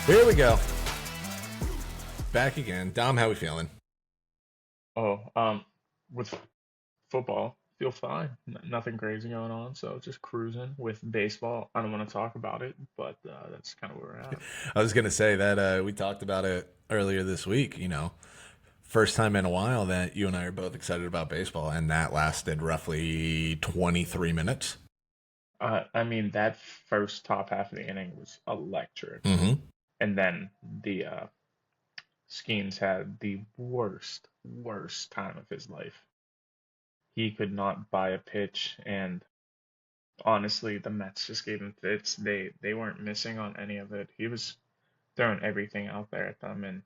Here we go. Back again. Dom, how we feeling? Oh, with football, feel fine. Nothing crazy going on, so just cruising. With baseball, I don't want to talk about it, but that's kind of where we're at. I was gonna say that we talked about it earlier this week. First time in a while that you and I are both excited about baseball, and that lasted roughly 23 minutes. I mean, that first top half of the inning was electric, Mm-hmm. and then the Skeens had the worst time of his life. He could not buy a pitch, and honestly, the Mets just gave him fits. They weren't missing on any of it. He was throwing everything out there at them, and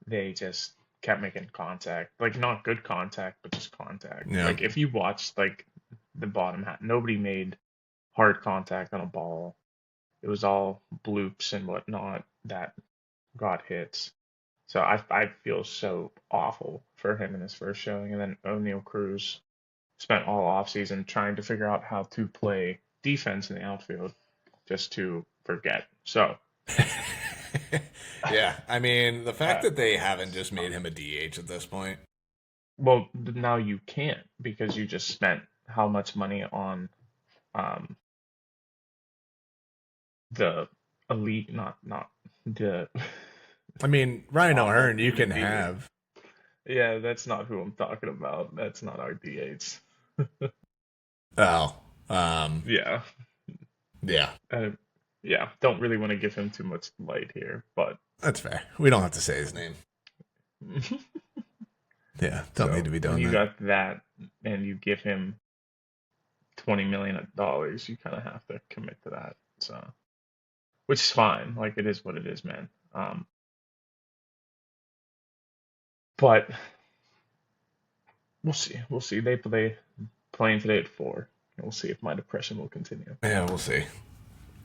they just kept making contact. Like not good contact, but just contact. Yeah. Like if you watched like the bottom half, nobody made hard contact on a ball. It was all bloops and whatnot that got hits. So I feel so awful for him in his first showing. And then O'Neal Cruz spent all offseason trying to figure out how to play defense in the outfield just to forget. So Yeah. I mean, the fact uh, that they haven't just made him a DH at this point. well, now you can't because you just spent how much money on um, the elite, not the I mean, Ryan O'Hearn, you offensive can DH. have. Yeah, that's not who I'm talking about. That's not our DHs. Oh. Yeah, Yeah. uh, yeah. Don't really want to give him too much light here, but That's fair. We don't have to say his name. Yeah. Don't need so to be when doing you that. got that and you give him $20 million, you kind of have to commit to that. So, which is fine. Like it is what it is, man. But we'll see. We'll see. They play playing today at 4. And we'll see if my depression will continue. Yeah, we'll see.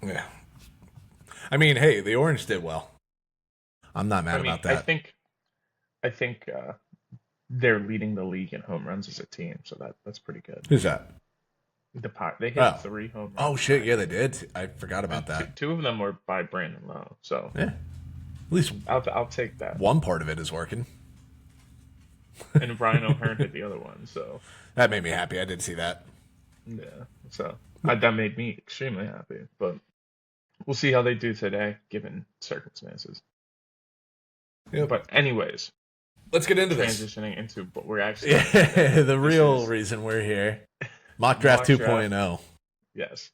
Yeah. I mean, hey, the Orange did well. I'm not I mad mean, about I that. think I think they're leading the league in home runs as a team, so that's pretty good. Who's that? They hit Oh. 3 home runs Oh in shit, yeah, they 9 innings, did. I forgot about and two, that. two of them were by Brandon Lowe. So Yeah. At least I'll take that. one part of it is working. And Brian O'Hearn hit the other one. So That made me happy. I did see that. yeah, so that made me extremely happy. But we'll see how they do today, given circumstances. Yep. But anyways, Let's get into this. transitioning into what we're actually Yeah, doing today. the This real is reason we're here. Mock draft mock draft. 2.0. Yes.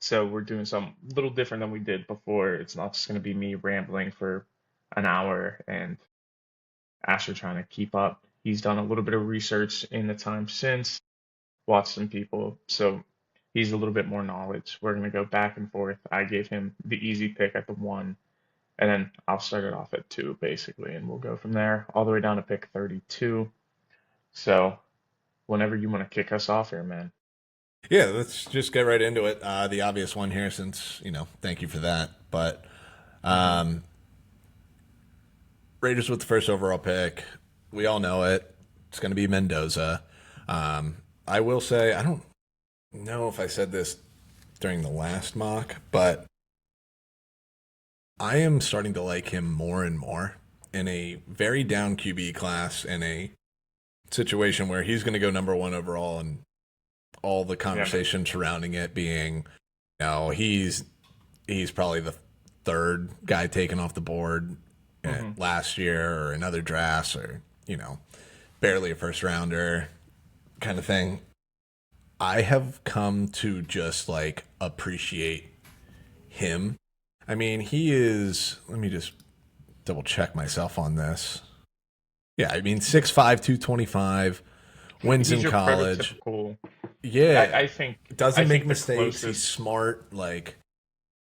So we're doing something a little different than we did before. It's not just going to be me rambling for an hour and Asher trying to keep up. He's done a little bit of research in the time since, watched some people, so he's a little bit more knowledge. We're going to go back and forth. I gave him the easy pick at the 1, and then I'll start it off at 2, basically, and we'll go from there all the way down to pick 32. So whenever you want to kick us off here, man. Yeah, let's just get right into it. The obvious one here, since, thank you for that. But Hmm. um, Raiders with the first overall pick. We all know it. It's going to be Mendoza. I will say, I don't know if I said this during the last mock, but I am starting to like him more and more in a very down QB class, in a situation where he's going to go number one overall, and all the Yeah, man. conversation surrounding it being, he's probably the third guy taken off the board Hmm. last year or in other drafts, or barely a first rounder kind of thing. I have come to just like appreciate him. I mean, he is. Let me just double check myself on this. Yeah, I mean, 6'5", 225, wins He's in your college. prototypical. I, Yeah, I think I doesn't make think the mistakes. He's closest. smart. Like,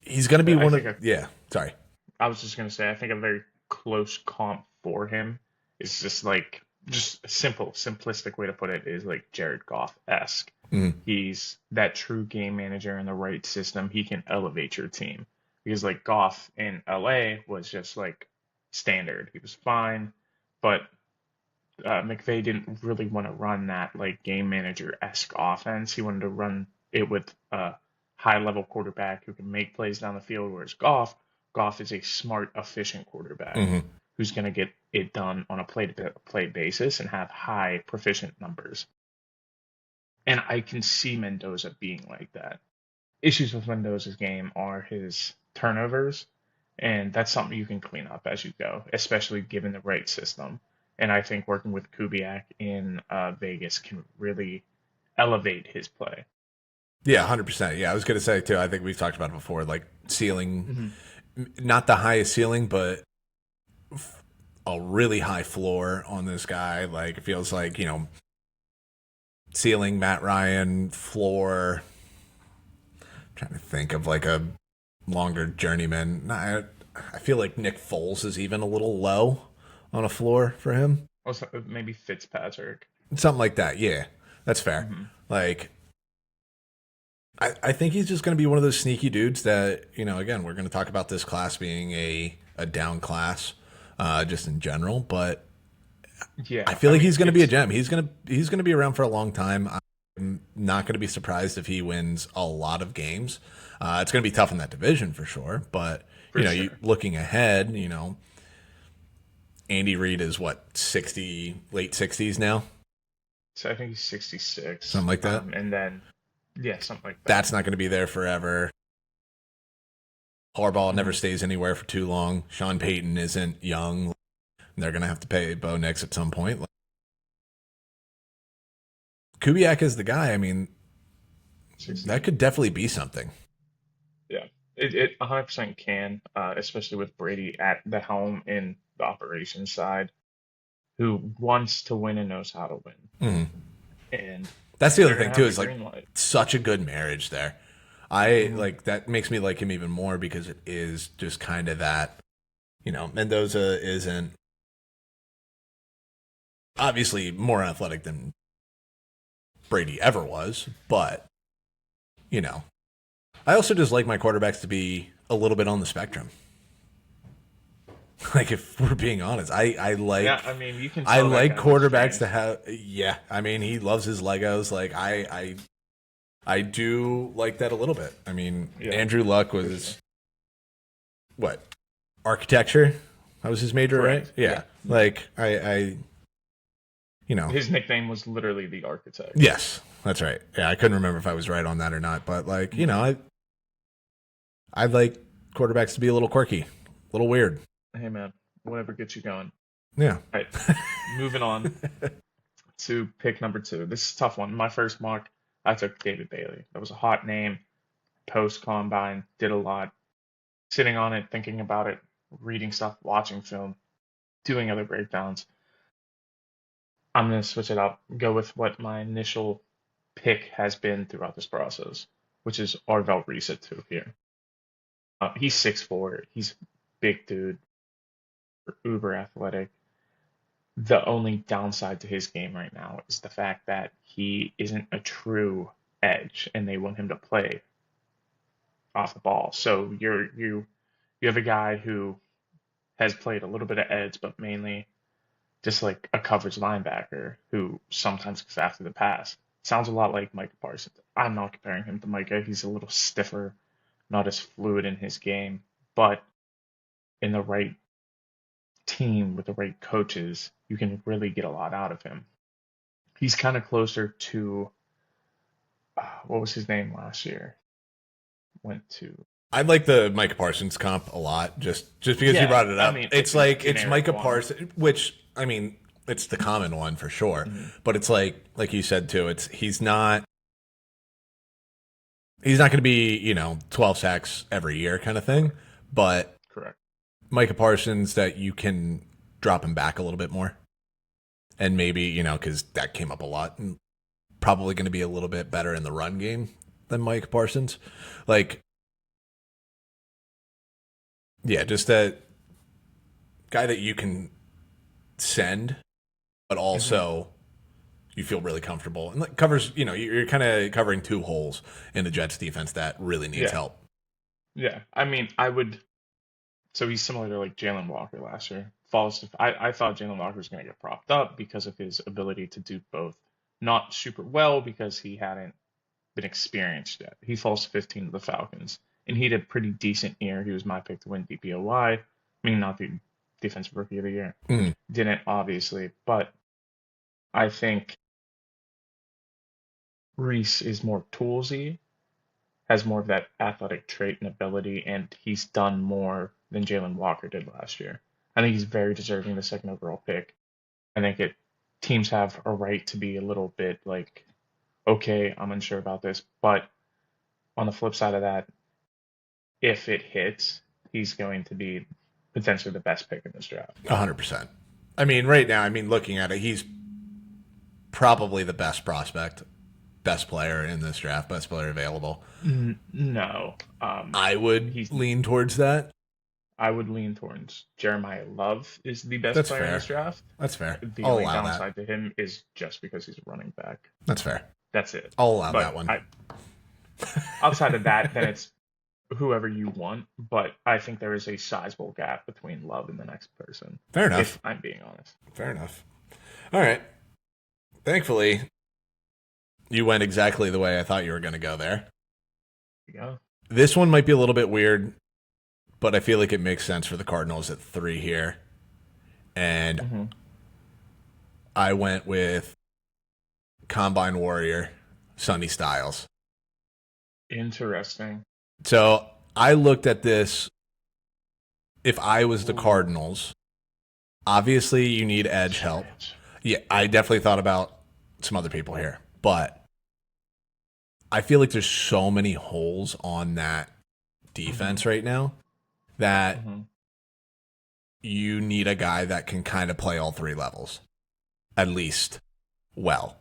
he's gonna be I one of. think a, Yeah, sorry. I was just gonna say I think a very close comp for him is just a simple, simplistic way to put it is like Jared Goff-esque. Mm, He's that true game manager in the right system. He can elevate your team because like Goff in LA was just like standard. He was fine, but McVay didn't really want to run that like game manager-esque offense. He wanted to run it with a high-level quarterback who can make plays down the field, whereas Goff Goff is a smart, efficient quarterback Hmm. who's going to get it done on a play-to-play basis and have high proficient numbers. And I can see Mendoza being like that. Issues with Mendoza's game are his turnovers, and that's something you can clean up as you go, especially given the right system. And I think working with Kubiak in Vegas can really elevate his play. Yeah, 100%. Yeah, I was gonna say too. I think we've talked about it before. Like ceiling, Hmm. not the highest ceiling, but a really high floor on this guy. Like it feels like ceiling Matt Ryan, floor. Trying to think of like a longer journeyman. I feel like Nick Foles is even a little low on a floor for him. Also, maybe Fitzpatrick. Something like that. Yeah, that's fair. Hmm. Like I think he's just going to be one of those sneaky dudes that, again, we're going to talk about this class being a down class, just in general. But I Yeah, feel I like mean he's going to be a it's gem. He's gonna be around for a long time. I'm not going to be surprised if he wins a lot of games. It's going to be tough in that division for sure. But for you sure. looking ahead, Andy Reid is what 60, late 60s now, So I think he's 66. something like that. And then yeah, something like that. That's not going to be there forever. Harbaugh never Hmm. stays anywhere for too long. Sean Payton isn't young. They're going to have to pay Bo Nix at some point. Kubiak is the guy. I mean, that 60. could definitely be something. Yeah, it 100% can, especially with Brady at the helm in the operations side, who wants to win and knows how to win. Mhm. And That's the other they're thing gonna too. have the Is like green light. such a good marriage there. I Hmm. like that makes me like him even more because it is just kind of that. Mendoza isn't obviously more athletic than Brady ever was, but you know, I also just like my quarterbacks to be a little bit on the spectrum. Like if we're being honest, I Yeah, like I mean, you can I tell that like guy loves quarterbacks to dreams. have. Yeah, I mean he loves his Legos. Like I do like that a little bit. I mean Yeah, Andrew Luck for sure. was what architecture. That was his major, right? Correct. Yeah. Yeah. Like I you know His nickname was literally the architect. yes, that's right. Yeah, I couldn't remember if I was right on that or not, but like Hmm. I like quarterbacks to be a little quirky, a little weird. Hey man, whatever gets you going. Yeah. All right, moving on to pick number two. This is a tough one. My first mock, I took David Bailey. That was a hot name. Post combine, did a lot. Sitting on it, thinking about it, reading stuff, watching film, doing other breakdowns. I'm going to switch it up, go with what my initial pick has been throughout this process, which is Arvel Reset 2 here. He's 6'4", he's a big dude, uber athletic. The only downside to his game right now is the fact that he isn't a true edge, and they want him to play off the ball. So you have a guy who has played a little bit of edge, but mainly just like a coverage linebacker who sometimes gets after the pass. Sounds a lot like Micah Parsons. I'm not comparing him to Micah. He's a little stiffer, not as fluid in his game, but in the right team with the right coaches, you can really get a lot out of him. He's kind of closer to what was his name last year? Went to I like the Micah Parsons comp a lot, just because you yeah. brought it I up. mean, It's it's a like it's generic Micah one. Parsons, which I mean, it's the common one for sure. Mhm. But it's like you said too. It's he's not going to be 12 sacks every year kind of thing. But Correct. Micah Parsons that you can drop him back a little bit more, and maybe because that came up a lot, and probably going to be a little bit better in the run game than Mike Parsons. Like, yeah, just that guy that you can send, but Hmm. also you feel really comfortable and like covers. You're kind of covering two holes in the Jets defense that really needs Yeah, help. yeah. I mean, I would. So he's similar to like Jalen Walker last year. I thought Jalen Walker was going to get propped up because of his ability to do both. Not super well because he hadn't been experienced yet. He falls to 15 to the Falcons and he had a pretty decent year. He was my pick to win DPOY. I mean, not the Defensive Rookie of the Year. Mm, Didn't, obviously, but I think Reese is more toolsy, has more of that athletic trait and ability, and he's done more than Jalen Walker did last year. I think he's very deserving of the second overall pick. I think teams have a right to be a little bit like, okay, I'm unsure about this, but on the flip side of that, if it hits, he's going to be potentially the best pick in this draft. 100%. I mean, right now, I mean, looking at it, he's probably the best prospect, best player in this draft, best player available. No, I would he's. lean towards that. I would lean towards Jeremiah Love is the best That's player in fair. this draft. That's fair. The I'll only allow that. downside to him is just because he's a running back. That's fair. That's it. I'll allow But that one. outside of that, then it's whoever you want. But I think there is a sizable gap between Love and the next person. Fair enough. If I'm being honest. Fair enough. All right. Thankfully, you went exactly the way I thought you were going to go there. Yeah. This one might be a little bit weird, but I feel like it makes sense for the Cardinals at 3 here. And I went with Combine Warrior, Sonny Styles. Interesting. So I looked at this. If I was the Cardinals, obviously you need edge help. Yeah, I definitely thought about some other people here, but I feel like there's so many holes on that defense right now that you need a guy that can kind of play all 3 levels, at least well.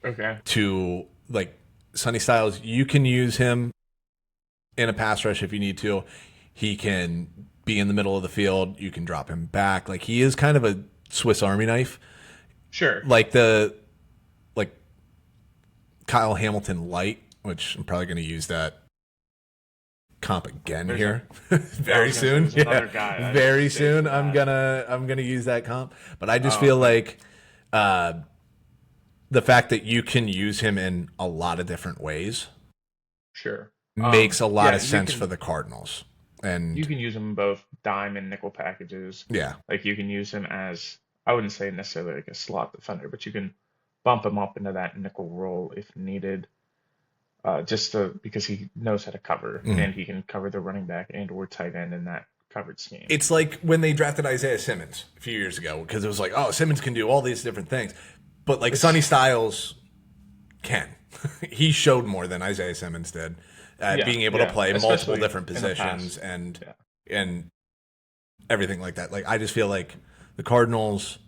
Okay. To, like, Sonny Styles, you can use him in a pass rush if you need to. He can be in the middle of the field. You can drop him back. Like, he is kind of a Swiss Army knife. Sure. Like Kyle Hamilton light, which I'm probably going to use that comp again here very soon. Yeah, very soon. I'm gonna use that comp. But I just feel like the fact that you can use him in a lot of different ways, sure, makes a lot of sense for the Cardinals. And you can use him in both dime and nickel packages. Yeah, like you can use him as, I wouldn't say necessarily like a slot defender, but you can bump him up into that nickel role if needed. Because he knows how to cover and he can cover the running back and or tight end in that covered scheme. It's like when they drafted Isaiah Simmons a few years ago, because it was like, oh, Simmons can do all these different things, but like Sonny Styles can. He showed more than Isaiah Simmons did at being able to play multiple different positions and everything like that. Like, I just feel like the Cardinals,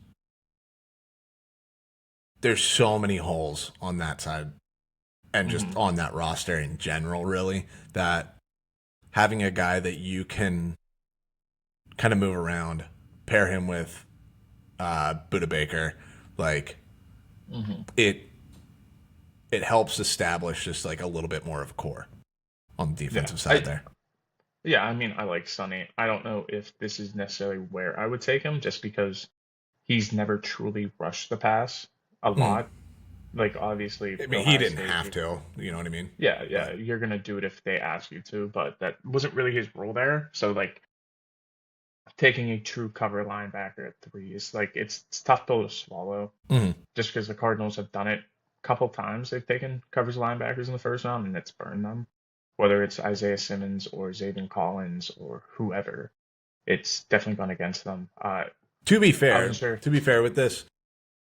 there's so many holes on that side. And just on that roster in general, really, that having a guy that you can kind of move around, pair him with Budda Baker, like it helps establish just like a little bit more of a core on the defensive side there. Yeah, I mean, I like Sonny. I don't know if this is necessarily where I would take him, just because he's never truly rushed the pass a lot. Like, obviously, I mean, he didn't have to. You know what I mean? Yeah. But you're gonna do it if they ask you to, but that wasn't really his role there. So, like, taking a true cover linebacker at 3 is like it's tough pill to swallow. Just because the Cardinals have done it a couple times, they've taken coverage linebackers in the first round and it's burned them. Whether it's Isaiah Simmons or Zaven Collins or whoever, it's definitely gone against them. To be fair with this.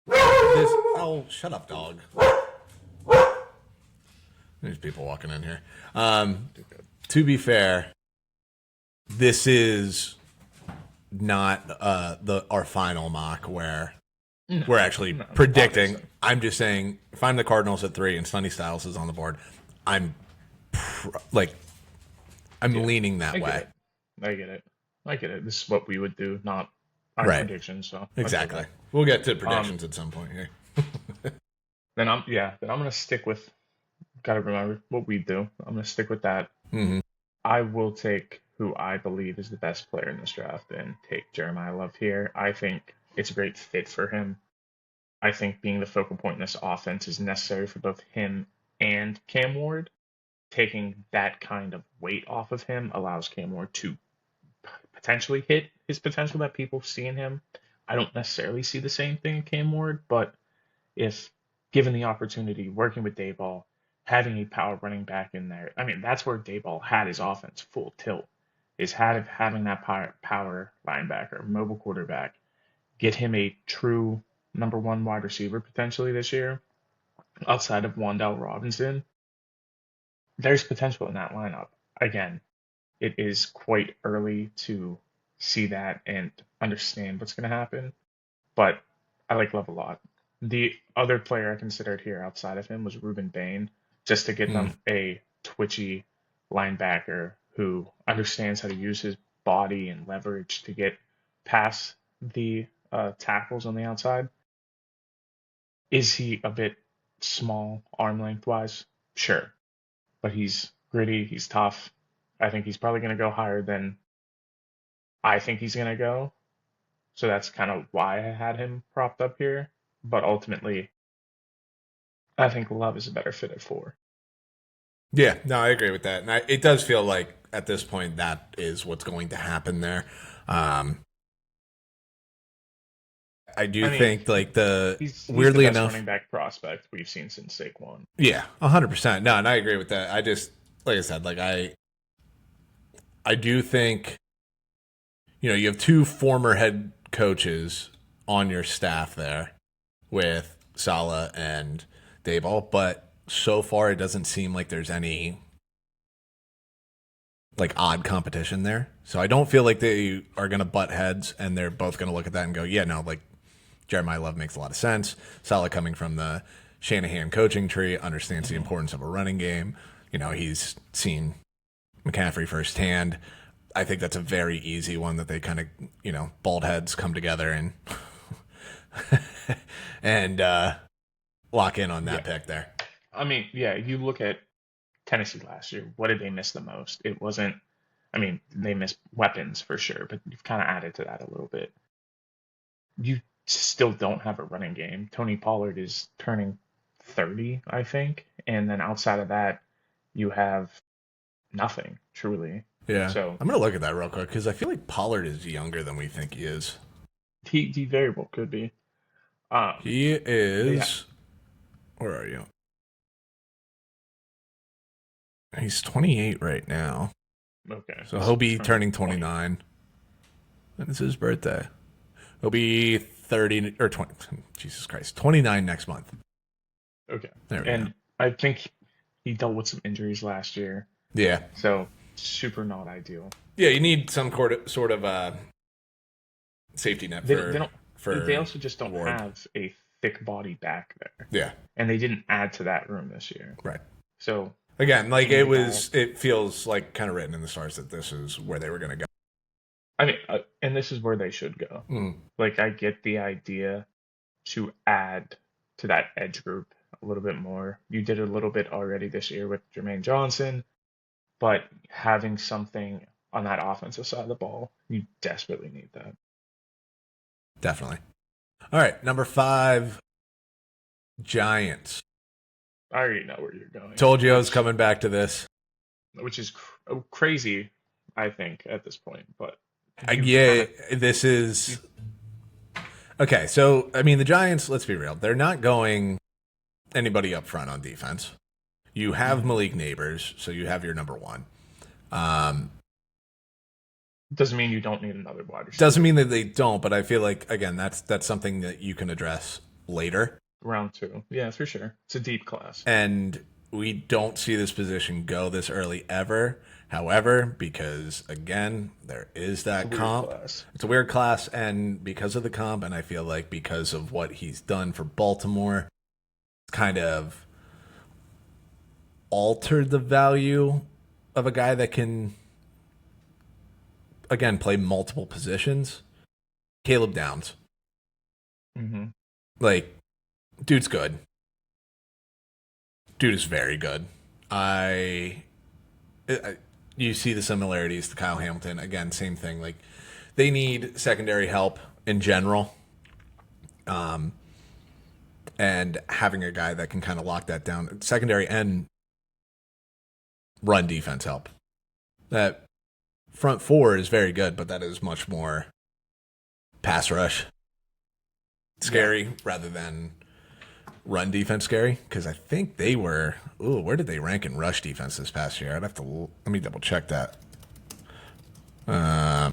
Oh, shut up, dog. There's people walking in here. To be fair, this is not our final mock where we're actually predicting. Obviously. I'm just saying, if I'm the Cardinals at 3 and Sonny Styles is on the board, I'm leaning that way. I get it. This is what we would do, not our predictions. So exactly. We'll get to predictions at some point here. Then I'm gonna stick with. Gotta remember what we do. I'm gonna stick with that. I will take who I believe is the best player in this draft and take Jeremiah Love here. I think it's a great fit for him. I think being the focal point in this offense is necessary for both him and Cam Ward. taking that kind of weight off of him allows Cam Ward to potentially hit his potential that people see in him. I don't necessarily see the same thing in Cam Ward, but if given the opportunity, working with Dayball, having a power running back in there, I mean, that's where Dayball had his offense full tilt, is having that power linebacker, mobile quarterback, get him a true number one wide receiver potentially this year, outside of Wandell Robinson. There's potential in that lineup. Again, it is quite early to see that and understand what's going to happen, but I like Love a lot. The other player I considered here outside of him was Ruben Bain, just to get Hmm. them a twitchy linebacker who understands how to use his body and leverage to get past the tackles on the outside. Is he a bit small arm length wise? Sure, but he's gritty, he's tough. I think he's probably going to go higher than I think he's going to go. So that's kind of why I had him propped up here. But ultimately, I think Love is a better fit at four. Yeah, no, I agree with that. And it does feel like at this point that is what's going to happen there. Um, I do I mean, think like the he's the weirdly best enough, running back prospect we've seen since Saquon. yeah, 100%. No, and I agree with that. I just like I said, like I do think you have two former head coaches on your staff there with Sala and Dayball, but so far it doesn't seem like there's any like odd competition there. So I don't feel like they are going to butt heads and they're both going to look at that and go, yeah, no, like Jeremiah Love makes a lot of sense. Sala coming from the Shanahan coaching tree understands the Mm-hmm. importance of a running game. He's seen McCaffrey firsthand. I think that's a very easy one that they kind of, bald heads come together and and lock in on that Yeah. pick there. I mean, yeah, you look at Tennessee last year. What did they miss the most? It wasn't, I mean, they missed weapons for sure, but you've kind of added to that a little bit. You still don't have a running game. Tony Pollard is turning 30, I think. And then outside of that, you have nothing, truly. Yeah. So I'm going to look at that real quick because I feel like Pollard is younger than we think he is. he very well could be. He Yeah. is, where are you? He's 28 right now. Okay. So he'll So be turning turning 20. 29. When is his birthday? He'll be 30 or 20. Jesus Christ. 29 next month. Okay. There we go. And I think he dealt with some injuries last year. Yeah. So super not ideal. Yeah, you need some sort of safety net They don't, they don't they for also just don't Ward. have a thick body back there. Yeah. And they didn't add to that room this year. Right. So Again, like you need a guy. it feels like kind of written in the stars that this is where they were going to go. I mean, and this is where they should go. Mm. Like, I get the idea to add to that edge group a little bit more. You did a little bit already this year with Jermaine Johnson, but having something on that offensive side of the ball, you desperately need that. Definitely. All right, number 5, Giants. I already know where you're going, Told you I was coming back to this. which is crazy, I think, at this point. But you Yeah, kind this is of, okay. So, I mean, the Giants, let's be real, they're not going anybody up front on defense. You have Mhm. Malik Neighbors, so you have your number one. Um, Doesn't mean you don't need another wide doesn't receiver. mean that they don't, but I feel like, again, that's something that you can address later. Round two, yeah, for sure. It's a deep class. And we don't see this position go this early ever. However, because again, there is It's a that weird comp. class. It's a weird class, and because of the comp, and I feel like because of what he's done for Baltimore, it's kind of altered the value of a guy that can, again, play multiple positions. Caleb Downs. Hmm. Like, dude's good. Dude is very good. I you see the similarities to Kyle Hamilton. Again, same thing. Like, they need secondary help in general. And having a guy that can kind of lock that down, secondary and run defense help. That front four is very good, but that is much more pass rush Yeah. scary rather than run defense scary. Because I think they were. Ooh, where did they rank in rush defense this past year? I'd have to let me double check that. Uh,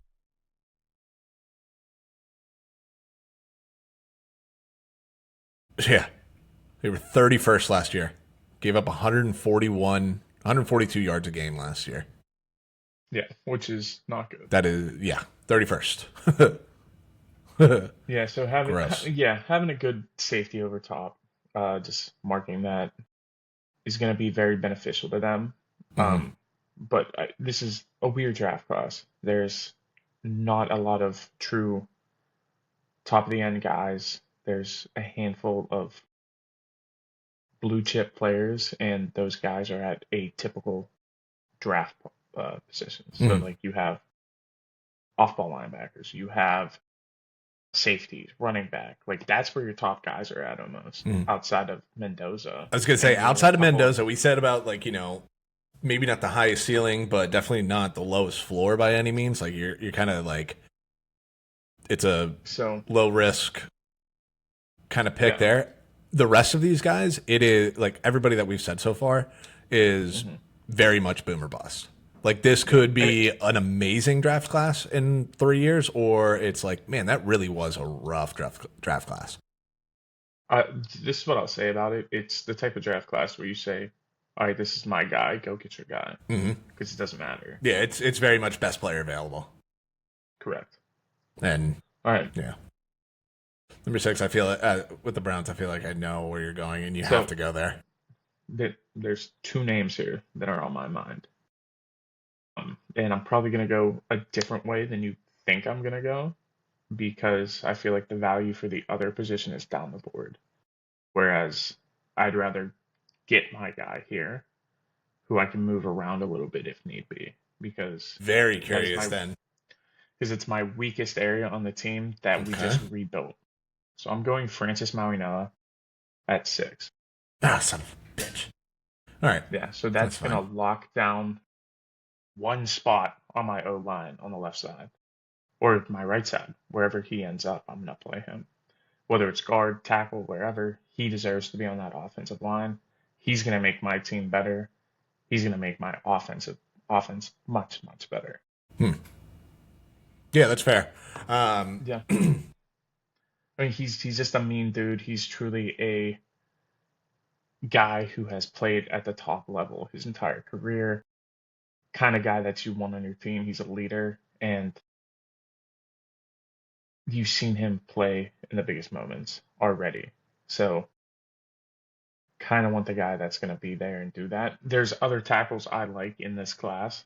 yeah, they were 31st last year. Gave up 142 yards a game last year. Yeah, which is not good. That is, yeah, 31st. Yeah, so having Gross. yeah, having a good safety over top, just marking that is going to be very beneficial to them. Mm-hmm. But this is a weird draft class. There's not a lot of true top of the end guys. There's a handful of blue chip players, and those guys are at a typical draft positions. So Mm-hmm. like you have off ball linebackers, you have safeties, running back. Like that's where your top guys are at almost Mm-hmm. outside of Mendoza. I was gonna say And then a outside of couple of Mendoza, we said about like maybe not the highest ceiling, but definitely not the lowest floor by any means. Like you're kind of like it's a so low risk kind of pick yeah. there. The rest of these guys, it is like everybody that we've said so far is Hmm. very much boomer bust. Like this could And be an amazing draft class in 3 years, or it's like, man, that really was a rough draft class. uh, this is what I'll say about it. It's the type of draft class where you say, "All right, this is my guy. Go get your guy," Mm-hmm. because it doesn't matter. Yeah, it's very much best player available, Correct. and All right. yeah. Number 6, I feel with the Browns, I feel like I know where you're going, and you have So to go there. there's two names here that are on my mind, and I'm probably gonna go a different way than you think I'm gonna go because I feel like the value for the other position is down the board. Whereas I'd rather get my guy here who I can move around a little bit if need be because Very that is curious my then. because it's my weakest area on the team that we Okay. just rebuilt. So I'm going Francis Mauigoa at 6. Ah, son of a bitch. All right, Yeah, so that's that's fine. gonna lock down one spot on my O line on the left side or my right side, wherever he ends up. I'm gonna play him, whether it's guard, tackle, wherever. He deserves to be on that offensive line. He's gonna make my team better. He's gonna make my offense much better. Hmm. Yeah, that's fair. Um, Yeah, I mean he's just a mean dude. He's truly a guy who has played at the top level his entire career. Kind of guy that you want on your team. He's a leader, and you've seen him play in the biggest moments already. So kind of want the guy that's going to be there and do that. There's other tackles I like in this class.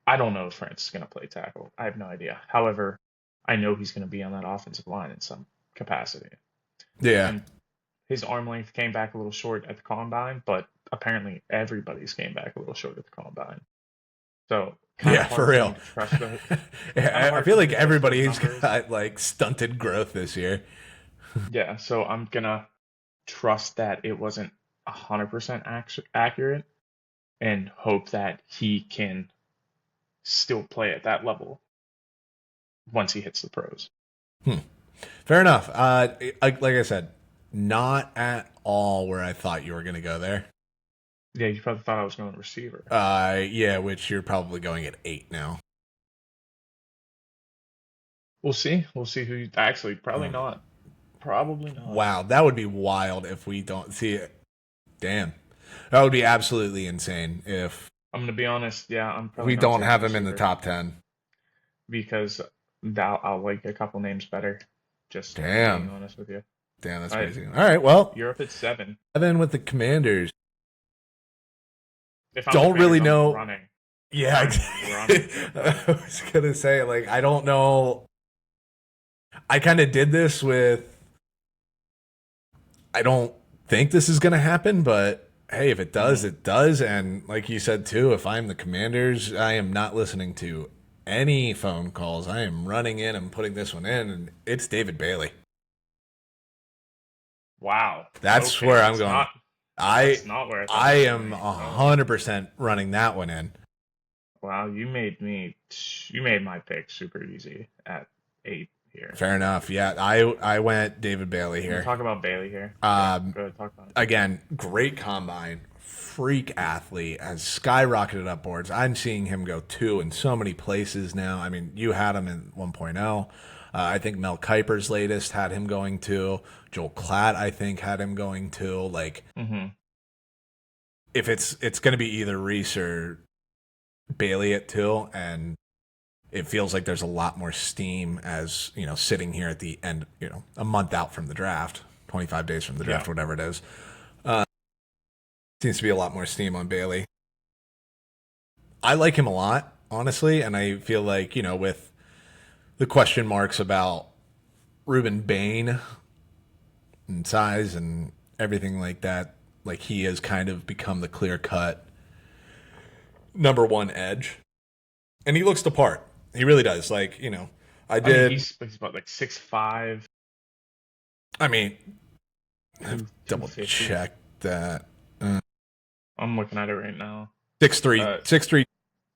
I don't know if France is going to play tackle. I have no idea. However, I know he's going to be on that offensive line in some capacity. yeah, And his arm length came back a little short at the combine, but apparently everybody's came back a little short at the combine. So kind yeah, of for hard for me real. to trust the kind of I hard feel for me like to trust those everybody's numbers. got like stunted growth this year. Yeah, so I'm gonna trust that it wasn't 100% accurate and hope that he can still play at that level once he hits the pros. Hmm. Fair enough. Like I said, not at all where I thought you were going to go there. Yeah, you probably thought I was going receiver. Yeah, which you're probably going at 8 now. We'll see. We'll see who actually probably Um, not. Probably not. wow, that would be wild if we don't see it. Damn, that would be absolutely insane if I'm gonna be honest. Yeah, I'm probably we not don't taking have him in the receiver top 10. because I'll like a couple names better. Just being Damn, honest with you. damn, that's All right, crazy. All right, well, you're up at 7. 7 with the Commanders. If I'm the Don't Commanders, really I'm know. running. Yeah, I'm running exactly. for the I playoffs. was gonna say, like, I don't know. I kind of did this with. I don't think this is gonna happen, but hey, if it does, Hmm. it does. And like you said too, if I'm the Commanders, I am not listening to any phone calls. I am running in and putting this one in, and it's David Bailey. Wow. That's Okay, where I'm that's going. not. I That's not where I thought I you were am going. Oh, 100% running that one in. wow, you made my pick super easy at 8 here. Fair enough. Yeah, I went David Bailey Can we here. talk about Bailey here? Yeah, Um, go ahead, talk about it. Again, great combine, freak athlete, has skyrocketed up boards. I'm seeing him go two in so many places now. I mean, you had him in 1.0. I think Mel Kiper's latest had him going two. Joel Klatt, I think, had him going two. Like, Mm-hmm. if it's going to be either Reese or Bailey at two, and it feels like there's a lot more steam as sitting here at the end, a month out from the draft, 25 days from the Yeah. draft, whatever it is. Seems to be a lot more steam on Bailey. I like him a lot, honestly, and I feel like with the question marks about Ruben Bain and size and everything like that, like he has kind of become the clear cut number one edge, and he looks the part. He really does. Like I I mean, did. he's about like 6'5", I mean, double 250. check that. I'm looking at it right now. 6'3", Uh, 6'3".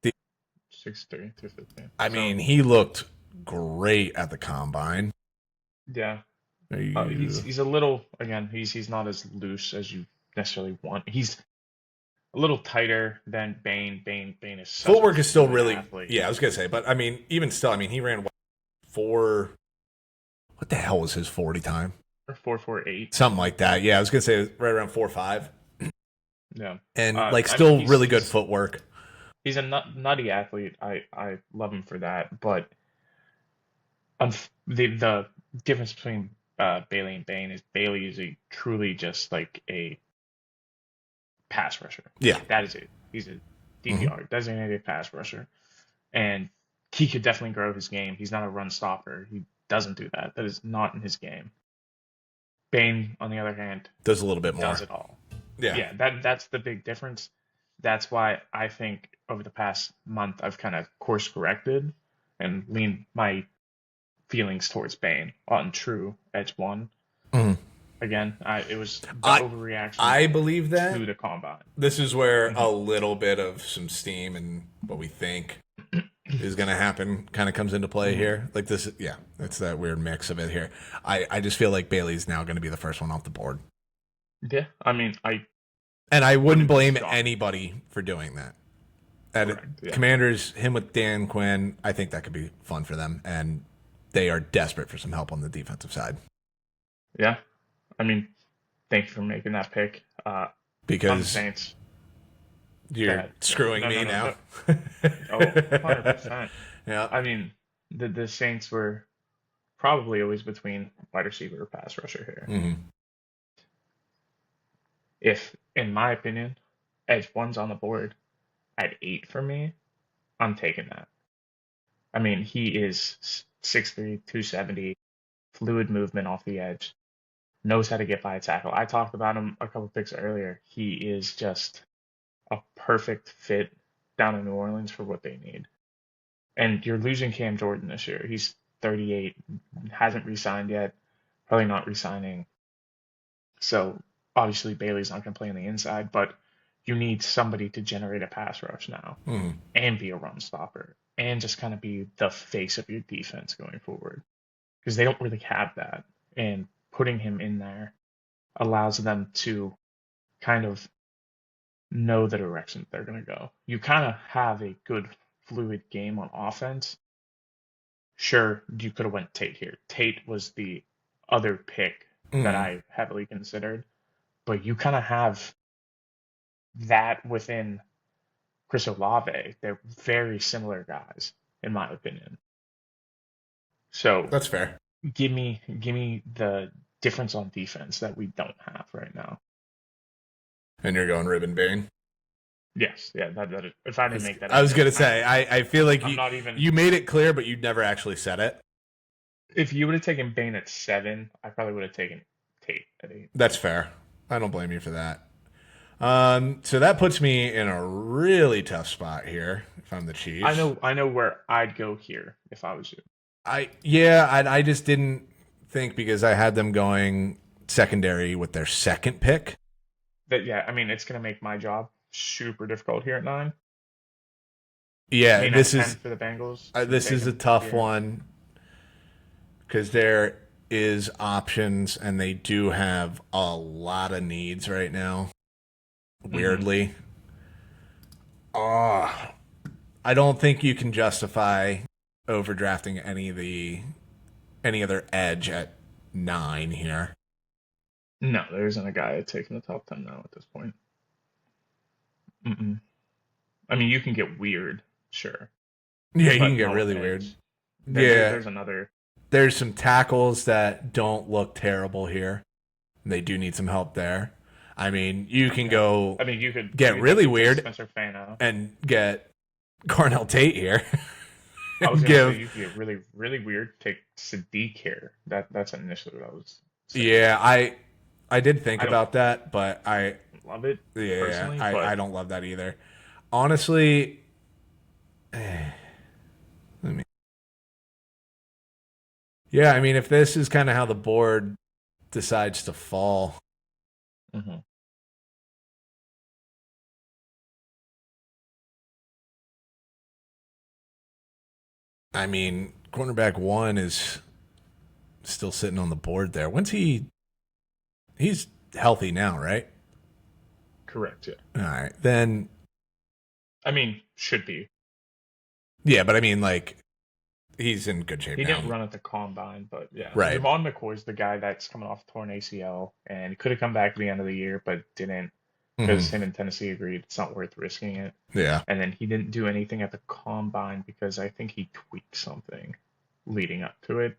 6'3", 250. I So mean, he looked great at the combine. yeah, Are you he's a little again. He's not as loose as you necessarily want. He's a little tighter than Bane. Bane is such a footwork is still fluid really, athlete. yeah, I was gonna say, but I mean, even still, I mean, he ran four. What the hell was his 40 time? Or 4.48. Something like that. Yeah, I was gonna say right around 4.5, Yeah. and like I mean, still really good footwork. he's a nutty athlete. I love him for that. But the difference between Bailey and Bane is Bailey is a truly just like a pass rusher. Yeah. That is it. He's a Hmm. DPR, designated pass rusher, and he could definitely grow his game. He's not a run stopper. He doesn't do that. That is not in his game. Bane, on the other hand, Does a little bit does more. it all. Yeah. Yeah, that's the big difference. That's why I think over the past month I've kind of course corrected and leaned my feelings towards Bane on true Edge one. Mhm. Again, it was the I overreaction I believe to that the combine. this is where Hmm. a little bit of some steam and what we think is going to happen kind of comes into play Hmm. here. Like this, yeah, it's that weird mix of it here. I just feel like Bailey's now going to be the first one off the board, Yeah, I mean, I and I wouldn't wouldn't be blame shocked. anybody for doing that. At Correct. Yeah. Commanders, him with Dan Quinn, I think that could be fun for them, and they are desperate for some help on the defensive side Yeah. I mean, thank you for making that pick. On the because Saints, go you're ahead. screwing No, no, me no, now. no. Oh, 100%. Yeah. I mean, the Saints were probably always between wide receiver or pass rusher here. Hmm. If, in my opinion, Edge one's on the board at 8 for me, I'm taking that. I mean, he is 6'3", 270, fluid movement off the edge, knows how to get by a tackle. I talked about him a couple picks earlier. He is just a perfect fit down in New Orleans for what they need. And you're losing Cam Jordan this year. He's 38, hasn't re-signed yet, probably not re-signing. So obviously Bailey's not going to play on the inside, but you need somebody to generate a pass rush now Hmm. and be a run stopper and just kind of be the face of your defense going forward because they don't really have that. And putting him in there allows them to kind of know the direction they're going to go. You kind of have a good fluid game on offense. Sure, you could have went Tate here. Tate was the other pick that Hmm. I heavily considered, but you kind of have that within Chris Olave. They're very similar guys, in my opinion. So That's fair. give me the difference on defense that we don't have right now. And you're going Ruben Bain. Yes, yeah. If I didn't make that, I was gonna I'm, say I feel like I'm not even. you made it clear, but you never actually said it. If you would have taken Bane at 7, I probably would have taken Tate at 8. That's fair. I don't blame you for that. So that puts me in a really tough spot here if I'm the Chiefs. I know where I'd go here if I was you. I just didn't think because I had them going secondary with their second pick. that yeah, I mean, it's gonna make my job super difficult here at 9. I Yeah, mean, at 10 for the Bengals to this take is a him tough here. one because there is options and they do have a lot of needs right now. Hmm. Weirdly, oh, I don't think you can justify overdrafting any other edge at 9 here. No, there isn't a guy taking the top 10 now at this point. Mm-mm. I mean, you can get weird, sure, Yeah, you can but get no really weird. edge. Yeah, There's another. there's some tackles that don't look terrible here. They do need some help there. I mean, you can Yeah. go I mean, you get could really definitely take weird Spencer Fano. and get Cornell Tate here I was and gonna say give. you could get really, really weird. Take Sadiq here. That's initially what I was saying. Yeah, I did think I don't about that, but love it yeah, personally, I but don't love that either. Honestly, let me. Yeah, I mean, if this is kind of how the board decides to fall, mhm. I mean, cornerback 1 is still sitting on the board there. When's he? He's healthy now, right? Correct. Yeah. All right, then. I mean, should be. Yeah, but I mean, like, he's in good shape He now. didn't run at the combine, but yeah, Right. Javon McCoy's the guy that's coming off torn ACL and could have come back at the end of the year, but didn't because Hmm. him and Tennessee agreed it's not worth risking it. Yeah. And then he didn't do anything at the combine because I think he tweaked something leading up to it.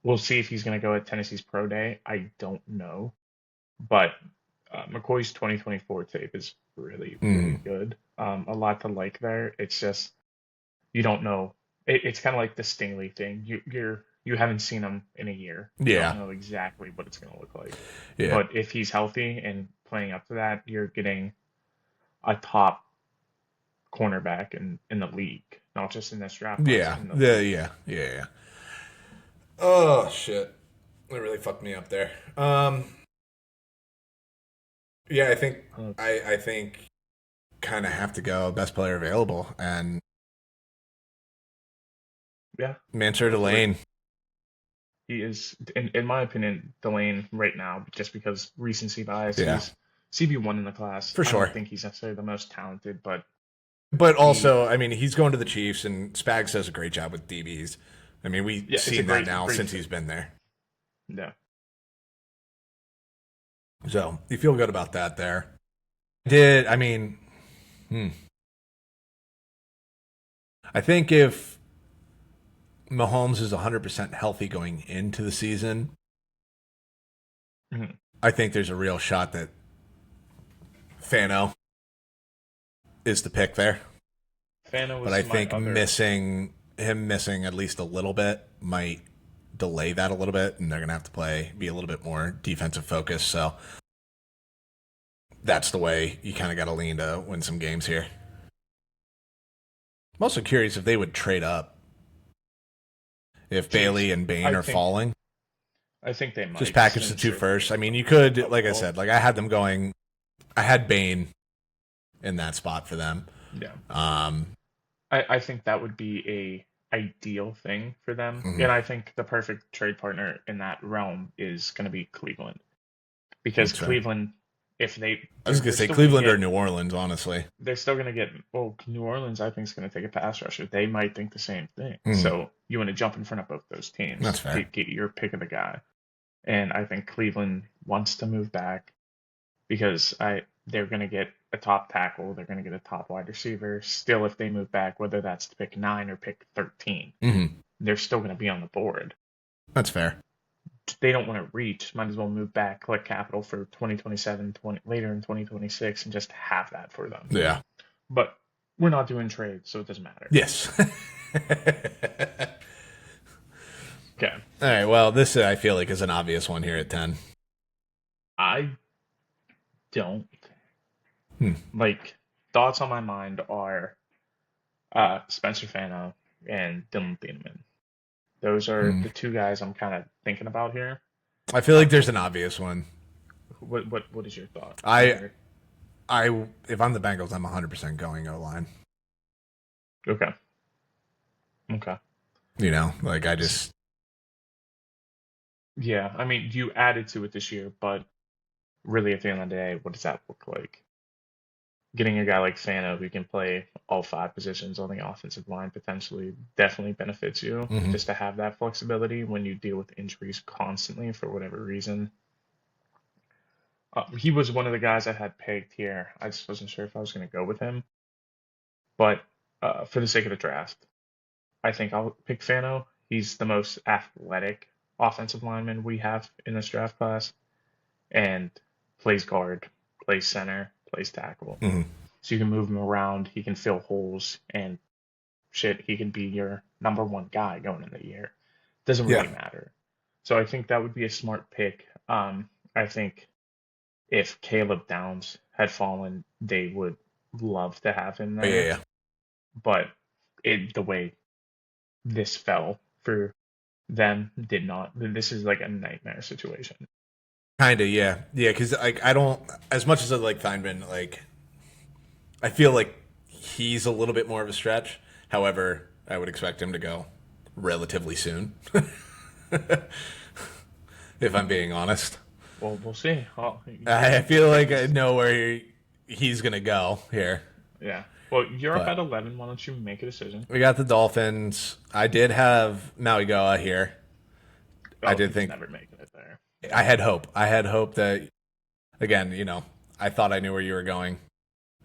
We'll see if he's going to go at Tennessee's pro day. I don't know, but McCoy's 2024 tape is really, really Hmm. good. A lot to like there. It's just you don't know. It's kind of like the Stingley thing. You haven't seen him in a year. You don't Yeah. know exactly what it's going to look like. Yeah. But if he's healthy and playing up to that, you're getting a top cornerback in the league, not just in this draft class, Yeah. in the The league. yeah. Yeah. Yeah. Oh shit. That really fucked me up there. Yeah, I think Uh, I think kind of have to go best player available and yeah, Mansour go for it. Delane. He is, in my opinion, Delane right now, just because recency bias. Yeah, He's CB1 in the class. for I don't sure. think he's necessarily the most talented, but But he, also, I mean, he's going to the Chiefs, and Spags does a great job with DBs. I mean, we've yeah, it's a seen that great, now great since fit. he's been there. Yeah. So you feel good about that there. Did I mean? Hmm. I think if Mahomes is 100% healthy going into the season, Mhm. I think there's a real shot that Fano is the pick there. Fana But I was my think other. missing at least a little bit might delay that a little bit, and they're gonna have to be a little bit more defensive focused. So that's the way you kind of got to lean to win some games here. I'm also curious if they would trade up if Chiefs. Bailey and Bain I are think falling. I think they Just might package the since two they're first. I mean, you could, like I well, said, like I had them going. I had Bain in that spot for them. yeah. Um, I think that would be a ideal thing for them. mhm, And I think the perfect trade partner in that realm is going to be Cleveland. Because that's fair. Cleveland, if they I was gonna they're say still going to Cleveland or get New Orleans, honestly. they're still going to get well, New Orleans I think is going to take a pass rusher. They might think the same thing. Mhm, So you want to jump in front of both those that's teams, fair. get your pick of the guy. And I think Cleveland wants to move back because I they're going to get a top tackle, they're going to get a top wide receiver. Still, if they move back, whether that's to pick 9 or pick 13, Hmm. they're still going to be on the board. That's fair. They don't want to reach. Might as well move back, collect capital for 2027, later in 2026, and just have that for them. Yeah. But we're not doing trades, so it doesn't matter. Yes. Okay. All right. Well, this I feel like is an obvious one here at 10. I don't Hmm. like thoughts on my mind are Spencer Fano and Dylan Thieneman. Those are Hmm. the two guys I'm kind of thinking about here. I feel like there's an obvious one. What is your thought I there? I if I'm the Bengals, I'm 100% going O line. Okay. Okay. Like I S- just Yeah, I mean, you added to it this year, but really at the end of the day, what does that look like? Getting a guy like Fano who can play all five positions on the offensive line potentially definitely benefits you mhm. just to have that flexibility when you deal with injuries constantly for whatever reason. He was one of the guys I had pegged here. I just wasn't sure if I was going to go with him, but for the sake of the draft, I think I'll pick Fano. He's the most athletic offensive lineman we have in this draft class, and plays guard, plays center, plays tackle. Mhm. So you can move him around. He can fill holes, and shit, he can be your number one guy going in the year. Doesn't Yeah. really matter. So I think that would be a smart pick. I think if Caleb Downs had fallen, they would love to have him Oh, yeah, there. yeah. But the way this fell for them did not. This is like a nightmare situation. Kind of, yeah. Yeah, cuz like I don't as much as I like Feynman, like I feel like he's a little bit more of a stretch. However, I would expect him to go relatively soon, if I'm being honest. Well, we'll see. I Take feel like take I us. know where he's going to go here. Yeah. Well, you're up But at 11. Why don't you make a decision? we got the Dolphins. I did have Maui Goa here. I Oh, did he's think never making it there. I had hope. I had hope that again, I thought I knew where you were going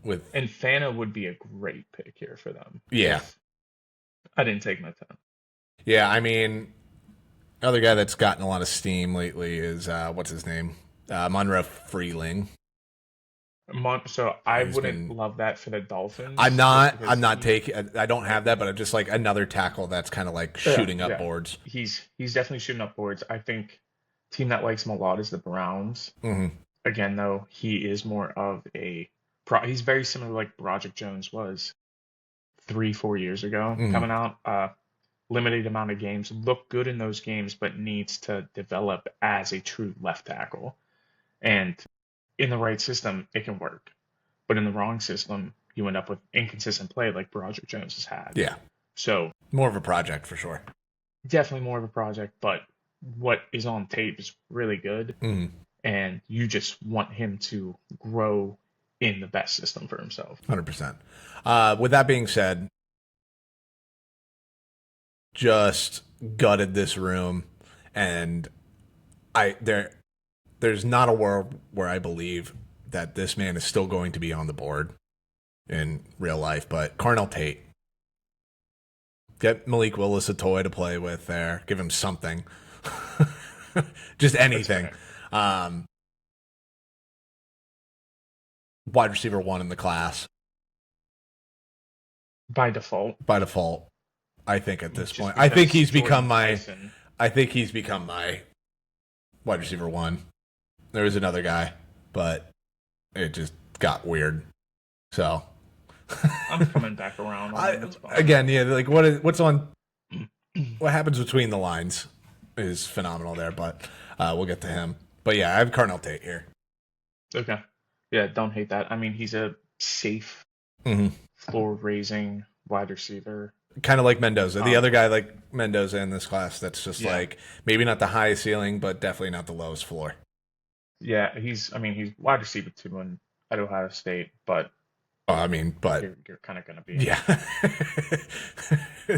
with And Fana would be a great pick here for them yeah. if I didn't take my time. Yeah, I mean, other guy that's gotten a lot of steam lately is what's his name? Monroe Freeling, So I who's wouldn't been love that for the I'm Dolphins just not. I'm because not taking. I don't have that, but I'm just like another tackle that's kind of like yeah, shooting up yeah. boards. He's definitely shooting up boards. I think team that likes him a lot is the Browns. Hmm. Again, though, he is more of a pro. He's very similar like Broderick Jones was 3, 4 years ago Hmm. coming out. Limited amount of games, looked good in those games, but needs to develop as a true left tackle. And in the right system, it can work. But in the wrong system, you end up with inconsistent play like Broderick Jones has had. Yeah, So more of a project for sure. definitely more of a project, but what is on tape is really good. Hmm. And you just want him to grow in the best system for himself. 100%. With that being said, just gutted this room, and there's not a world where I believe that this man is still going to be on the board in real life. But Carnell Tate, get Malik Willis a toy to play with there. Give him something. Just That's anything. fair. Um, wide receiver one in the class By default, by default. I think at this just point, I think because he's become Jordan my. Tyson. I think he's become my wide receiver one. There was another guy, but it just got weird. So, I'm coming back around on him. It's fine. again, yeah, like what's on what happens between the lines is phenomenal there, but we'll get to him. But yeah, I have Carnell Tate here. Okay. Yeah, don't hate that. I mean, he's a safe Hmm. floor raising wide receiver. Kind of like Mendoza, the Um, other guy like Mendoza in this class. That's just yeah, like maybe not the highest ceiling, but definitely not the lowest floor. yeah. I mean, he's wide receiver two at Ohio State, but I mean, but you're kind of gonna be. yeah,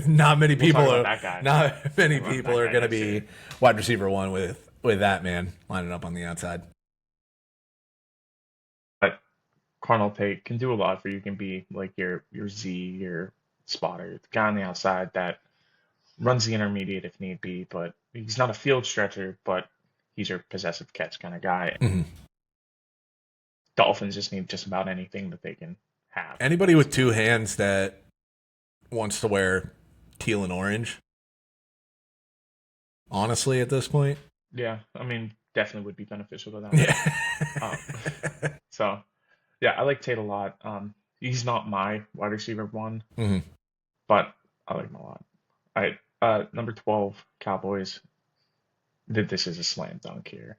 not many We'll talk people about are that guy. not many Talk about people that are guy going to next be year. wide receiver one with that man lining up on the outside. But Carnell Tate can do a lot for you. Can be like your Z, your spotter, the guy on the outside that runs the intermediate if need be. But he's not a field stretcher, but he's your possessive catch kind of guy. Hmm. Dolphins just need just about anything that they can have, Anybody with two basically. hands that wants to wear teal and orange, honestly, at this point, Yeah, I mean, definitely would be beneficial to them. yeah. Um, so yeah, I like Tate a lot. He's not my wide receiver one, Hmm. but I like him a lot. All right, number 12, Cowboys. This is a slam dunk here.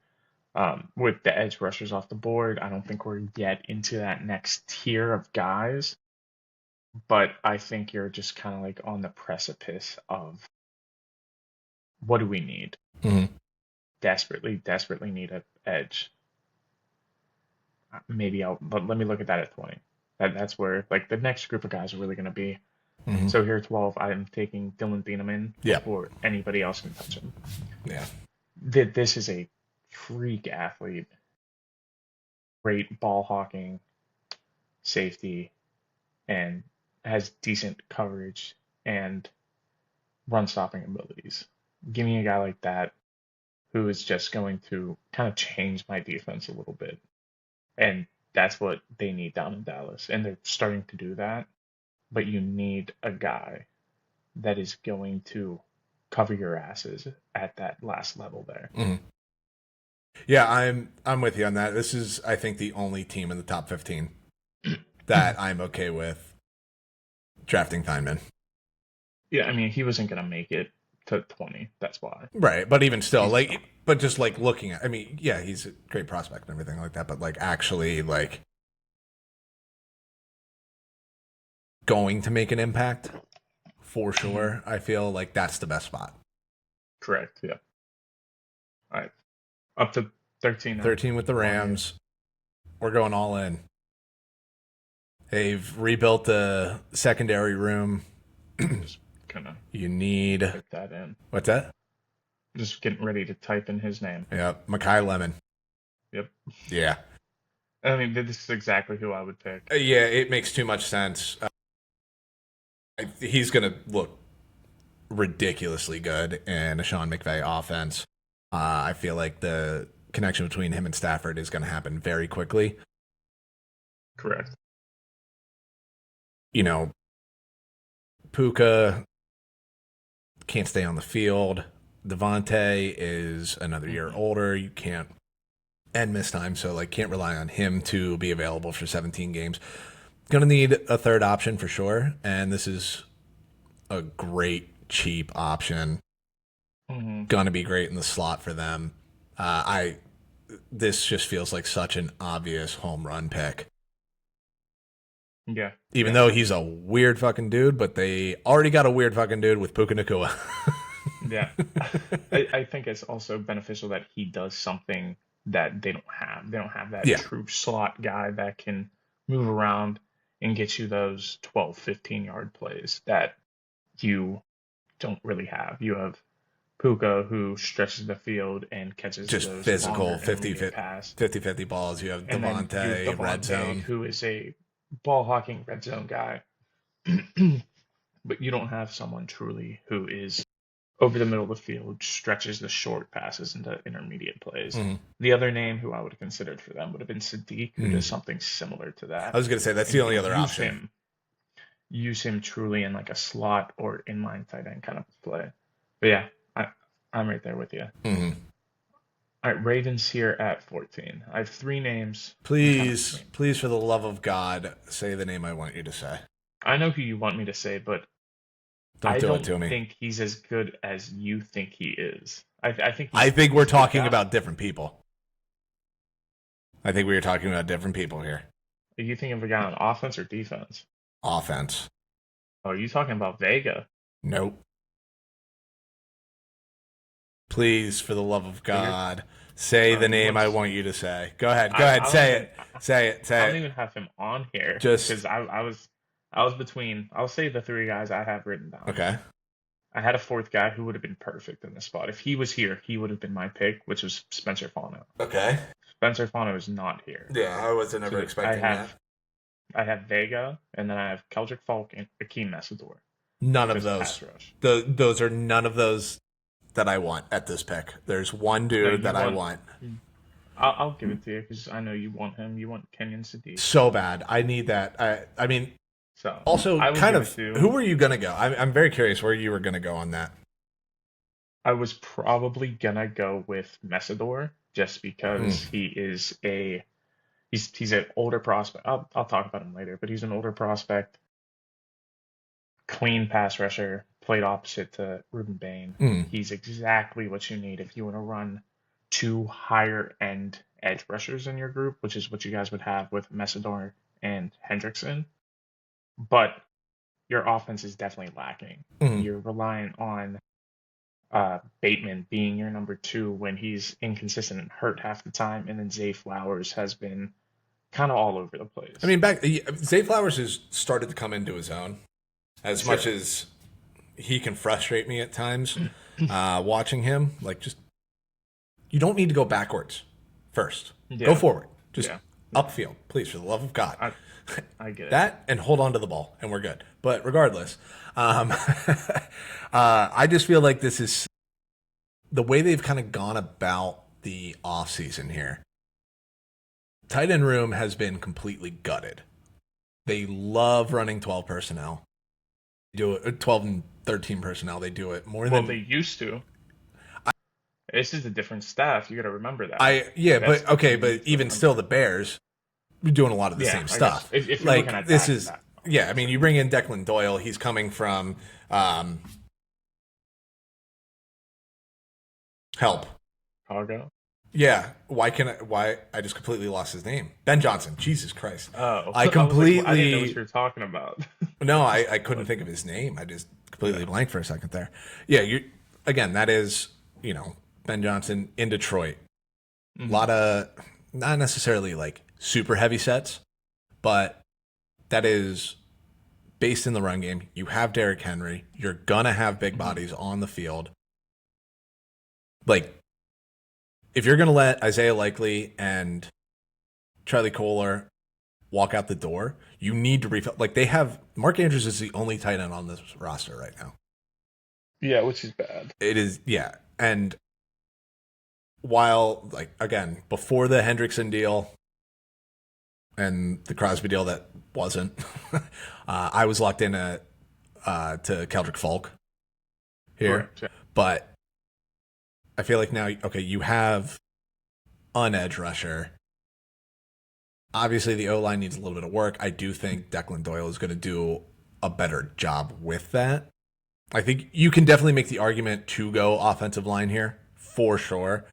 With the edge rushers off the board, I don't think we're yet into that next tier of guys, but I think you're just kind of like on the precipice of what do we need? Mhm. Desperately, desperately need an edge. But let me look at that at 20. That's where like the next group of guys are really going to be. Mhm. So here at 12, I'm taking Dylan Thieneman Yeah. before anybody else can touch him. Yeah. This is a freak athlete, great ball hawking, safety, and has decent coverage and run stopping abilities. Give me a guy like that who is just going to kind of change my defense a little bit. And that's what they need down in Dallas. And they're starting to do that. But you need a guy that is going to cover your asses at that last level there. Mhm. Yeah, I'm with you on that. This is, I think, the only team in the top 15 that I'm okay with drafting Theinman. Yeah, I mean, he wasn't going to make it to 20. That's why. Right, but even still, He's like, but just like looking at, I mean, yeah, he's a great prospect and everything like that, but like actually, like, going to make an impact for sure. I feel like that's the best spot. correct. Yeah. All right. Up to 13 now. 13 with the Rams. We're going all in. They've rebuilt the secondary room. Just kind of You need. put that in. What's that? Just getting ready to type in his name. Yeah, Makai Lemon. Yep. Yeah. I mean, this is exactly who I would pick. Yeah, it makes too much sense. He's going to look ridiculously good in a Sean McVay offense. I feel like the connection between him and Stafford is going to happen very quickly. Correct. You know, Puka can't stay on the field. Devontae is another year older. You can't, and miss time, so like can't rely on him to be available for 17 games. Gonna need a third option for sure, and this is a great cheap option. Gonna be great in the slot for them. This just feels like such an obvious home run pick. Yeah. Even though he's a weird fucking dude, but they already got a weird fucking dude with Puka Nacua. Yeah. I think it's also beneficial that he does something that they don't have. They don't have that true slot guy that can move around and get you those 12, 15-yard plays that you don't really have. You have Puka who stretches the field and catches Just those physical longer 50 intermediate pass. 50 balls. You have And then you have Devontae, red zone. who is a ball hawking red zone guy. But you don't have someone truly who is over the middle of the field, stretches the short passes into intermediate plays. The other name who I would have considered for them would have been Sadiq, who does something similar to that. I was going to say, that's the only other option. Use him truly in like a slot or inline tight end kind of play. But yeah, I'm right there with you. All right, Ravens here at 14. I have three names. Please, please, for the love of God, say the name I want you to say. I know who you want me to say, but Don't do it to I don't me. think he's as good as you think he is. I think we're talking about different people. I think we were talking about different people here. Are you thinking of a guy on offense or defense? Offense. Oh, are you talking about Vega? Nope. Please, for the love of God, say the name I want you to say. Go ahead. Say it. I don't even have him on here. Just because I was between. I'll say the three guys I have written down. Okay. I had a fourth guy who would have been perfect in this spot. If he was here, he would have been my pick, which was Spencer Fano. Okay. Spencer Fano is not here. Yeah, I wasn't ever expecting that. I have Vega, and then I have Keldrick Falk and Akeem Messidor. None of those. Those are none of those that I want at this pick. There's one dude that I want. I'll give it to you because I know you want him. You want Kenyon Sadiq. So bad. I need that. I mean, so also kind of. Who were you gonna go? I'm very curious where you were gonna go on that. I was probably gonna go with Messidor just because he's an older prospect. I'll talk about him later, but he's an older prospect. Clean pass rusher, played opposite to Ruben Bain. He's exactly what you need if you want to run two higher end edge rushers in your group, which is what you guys would have with Messidor and Hendrickson. But your offense is definitely lacking. Mhm. You're relying on Bateman being your number two when he's inconsistent and hurt half the time, and then Zay Flowers has been kind of all over the I place. mean, Zay Flowers has started to come into his own. As much Sure. as he can frustrate me at times, watching him, like, just you don't need to go backwards first. Go Yeah. forward. Just Yeah. Yeah. upfield, please, for the love of God. I get it. That and hold on to the ball, and we're good. But regardless, I just feel like this is the way they've kind of gone about the offseason here. Tight end room has been completely gutted. They love running 12 personnel. They do it 12 and 13 personnel. They do it more Well, than they used to. This is a different staff. You got to remember that. but That's okay, you but need to even remember. still, the Bears are doing a lot of the Yeah, same I guess stuff. if you're looking Like at this that, is, that yeah. I mean, sure. you bring in Declan Doyle. He's coming from help. Chicago. Yeah. Why I just completely lost his name. Ben Johnson. Jesus Christ. Oh, I I was like, well, I didn't know what completely you were talking about. no. I couldn't think of his name. I just completely Yeah. blanked for a second there. Yeah. You again. That is Ben Johnson in Detroit. A Hmm. lot of not necessarily like super heavy sets, but that is based in the run game. You have Derrick Henry. You're gonna have big Hmm. bodies on the field. Like if you're going to let Isaiah Likely and Charlie Kohler walk out the door, you need to refill. Like they have Mark Andrews is the only tight end on this roster right now. Yeah, which is bad. It is, yeah. And while, like, again, before the Hendrickson deal and the Crosby deal that wasn't, I was locked in to Keldrick Falk here. Correct. Yeah. But I feel like now, okay, you have an edge rusher. Obviously, the O line needs a little bit of work. I do think Declan Doyle is going to do a better job with that. I think you can definitely make the argument to go offensive line here for sure.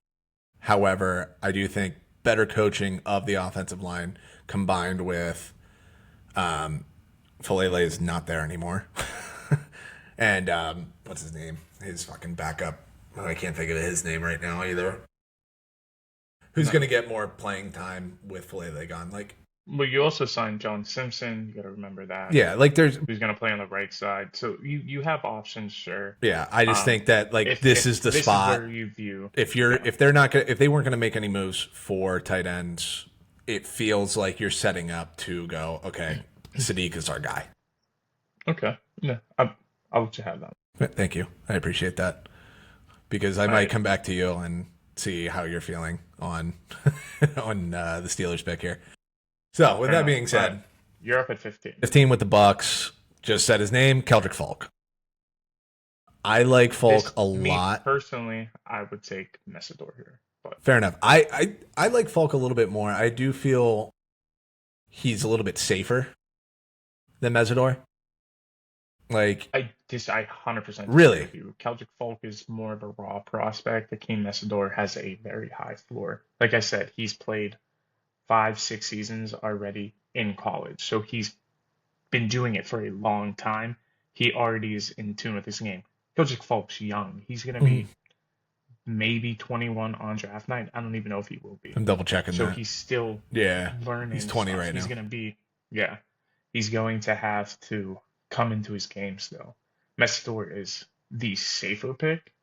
However, I do think better coaching of the offensive line combined with Falele is not there anymore. And what's his name? His fucking backup. Oh, I can't think of his name right now either. Who's No. going to get more playing time with Falele gone? Like, Well, you also signed John Simpson. You got to remember that. yeah, like there's Who's going to play on the right side? So you have options, sure. yeah. I just think that like this If is the this is spot. where you view, yeah. If they're not gonna, if they weren't going to make any moves for tight ends, it feels like you're setting up to go. Okay, Sadiq is our guy. Okay. Yeah, I'll let you have that. Thank you. I appreciate that because I All might right. come back to you and see how you're feeling on on the Steelers pick here. So with Fair that enough. being All said, right. You're up at 15. 15 with the Bucks. Just said his name, Keldrick Falk. I like Falk This, a me lot. personally, I would take Messidor here, but Fair enough. I like Falk a little bit more. I do feel he's a little bit safer than Mesidor. Like, I 100% disagree really? with you. Keldrick Folk is more of a raw prospect. Akeem Messidor has a very high floor. Like I said, he's played 5, 6 seasons already in college, so he's been doing it for a long time. He already is in tune with his game. Keldrick Folk's young. He's gonna Mhm. be maybe 21 on draft night. I don't even know if he will be. I'm double checking So that. he's still Yeah, learning he's 20 stuff. right He's now. gonna be, yeah, he's going to have to come into his game still. Mestor is the safer pick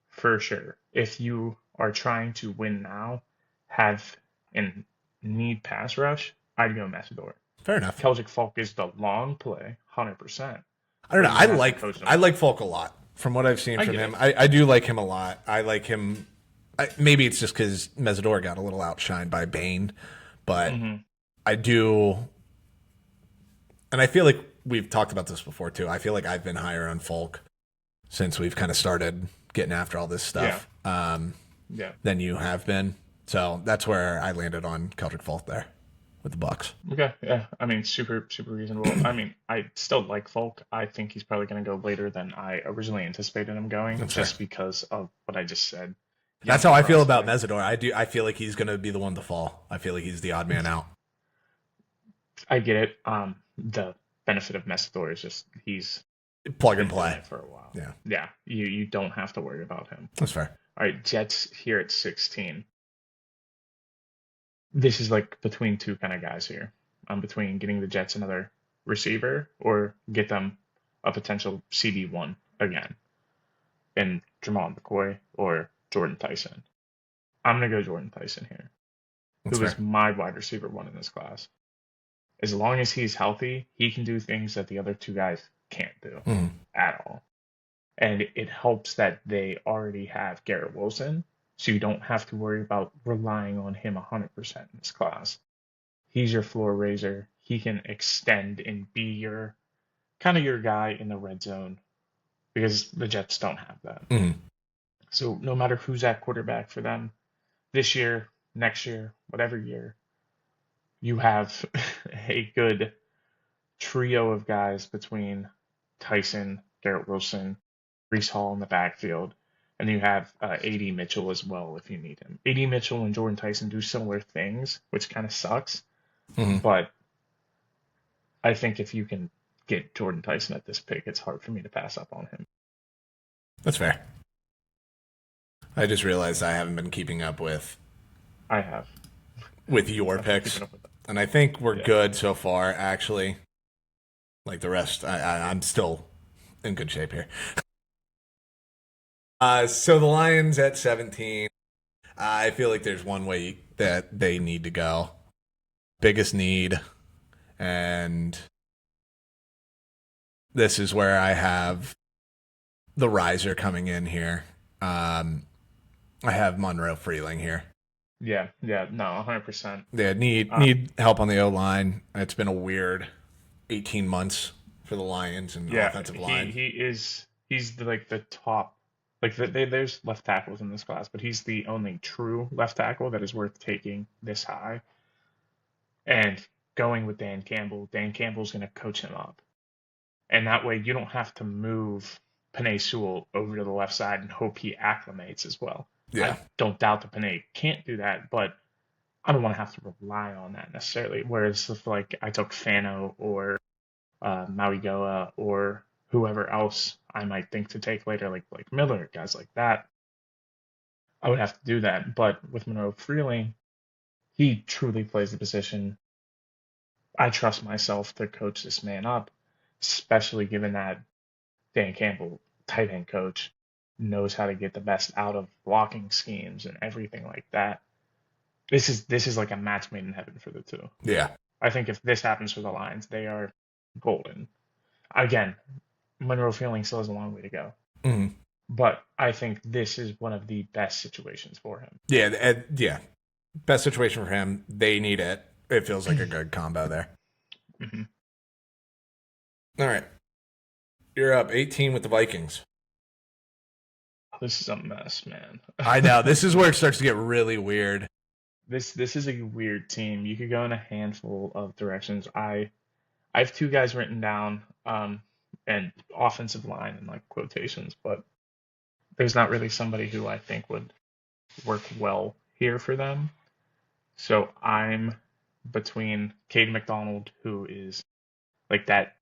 for sure. If you are trying to win now, have and need pass rush, I'd go Messidor. Fair enough. Keldrick Falk is the long play, 100%. I don't But know. you're gonna have to coach him I up. like Falk a lot from what I've seen I from get him. it. I do like him a lot. I like him. Maybe it's just because Mesidor got a little outshined by Bane, but Hmm. I do, and I feel like we've talked about this before too. I feel like I've been higher on Falk since we've kind of started getting after all this Yeah, stuff yeah. than you have been. So that's where I landed on Keldrick Falk there with the Bucks. Okay, yeah. I mean, super, super reasonable. I mean, I still like Folk. I think he's probably going to go later than I originally anticipated him going, That's fair. just because of what I just said. That's young how I feel about prospect. Mesidor. I feel like he's going to be the one to fall. I feel like he's the odd man out. I get it. The benefit of Messidor is just he's Plug and been doing play. it for a while. Yeah, Yeah, you don't have to worry about him. that's fair. All right, Jets here at 16. This is like between two kind of guys here. I'm between getting the Jets another receiver or get them a potential CB1 again in Jamal McCoy or Jordan Tyson. I'm gonna go Jordan Tyson here, That's who is fair. my wide receiver one in this class. As long as he's healthy, he can do things that the other two guys can't do Mm-hmm. at all. And it helps that they already have Garrett Wilson, so you don't have to worry about relying on him 100% in this class. He's your floor raiser. He can extend and be your kind of your guy in the red zone because the Jets don't have that. Mm-hmm. So no matter who's at quarterback for them this year, next year, whatever year, you have a good trio of guys between Tyson, Garrett Wilson, Brees Hall in the backfield, and you have A.D. Mitchell as well if you need him. A.D. Mitchell and Jordan Tyson do similar things, which kind of sucks, Mm-hmm. but I think if you can get Jordan Tyson at this pick, it's hard for me to pass up on him. That's fair. I just realized I haven't been keeping up with I have. your I've been picks, keeping up with them. and I think we're Yeah. good so far. Actually, like the rest, I'm still in good shape here. So the Lions at 17. I feel like there's one way that they need to go. Biggest need, and this is where I have the riser coming in here. I have Monroe Freeling here. Yeah, no, 100%. They Uh, need help on the O line. It's been a weird 18 months for the Lions and yeah, offensive he line. he is he's like the top. Like there's left tackles in this class, but he's the only true left tackle that is worth taking this high. And going with Dan Campbell, Dan Campbell's going to coach him up. And that way you don't have to move Panay Sewell over to the left side and hope he acclimates as well. Yeah, I don't doubt that Panay can't do that, but I don't want to have to rely on that necessarily. Whereas if like I took Fano or Maui Goa or whoever else I might think to take later, like Miller, guys like that, I would have to do that. But with Monroe Freeling, he truly plays the position. I trust myself to coach this man up, especially given that Dan Campbell, tight end coach, knows how to get the best out of blocking schemes and everything like that. This is like a match made in heaven for the two. yeah. I think if this happens for the Lions, they are golden. Again, Monroe Feeling still has a long way to go, Mhm. but I think this is one of the best situations for him. Yeah. Best situation for him. They need it. It feels like a good combo there. Mhm. All right. You're up 18 with the Vikings. This is a mess, man. I know. This is where it starts to get really weird. This is a weird team. You could go in a handful of directions. I have two guys written down, and offensive line in like quotations, but there's not really somebody who I think would work well here for them. So I'm between Cade McDonald, who is like that.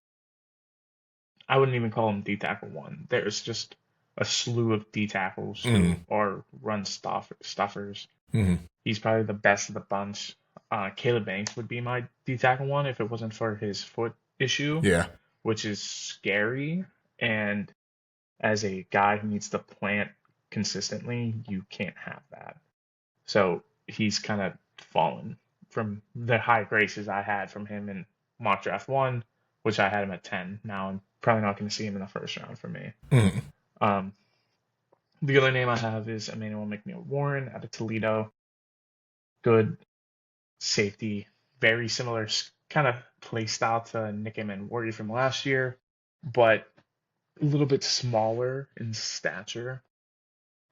I wouldn't even call him D tackle one. There's just a slew of D tackles who Mm-hmm. are stuffers. Mm-hmm. He's probably the best of the bunch. Caleb Banks would be my D tackle one if it wasn't for his foot issue, Yeah. which is scary. And as a guy who needs to plant consistently, you can't have that. So he's kind of fallen from the high graces I had from him in mock draft one, which I had him at 10. Now I'm probably not going to see him in the first round for me. Mm-hmm. Um, the other name I have is Emmanuel McNeil Warren out of Toledo. Good safety, very similar kind of play style to Nick Wardy from last year, but a little bit smaller in stature.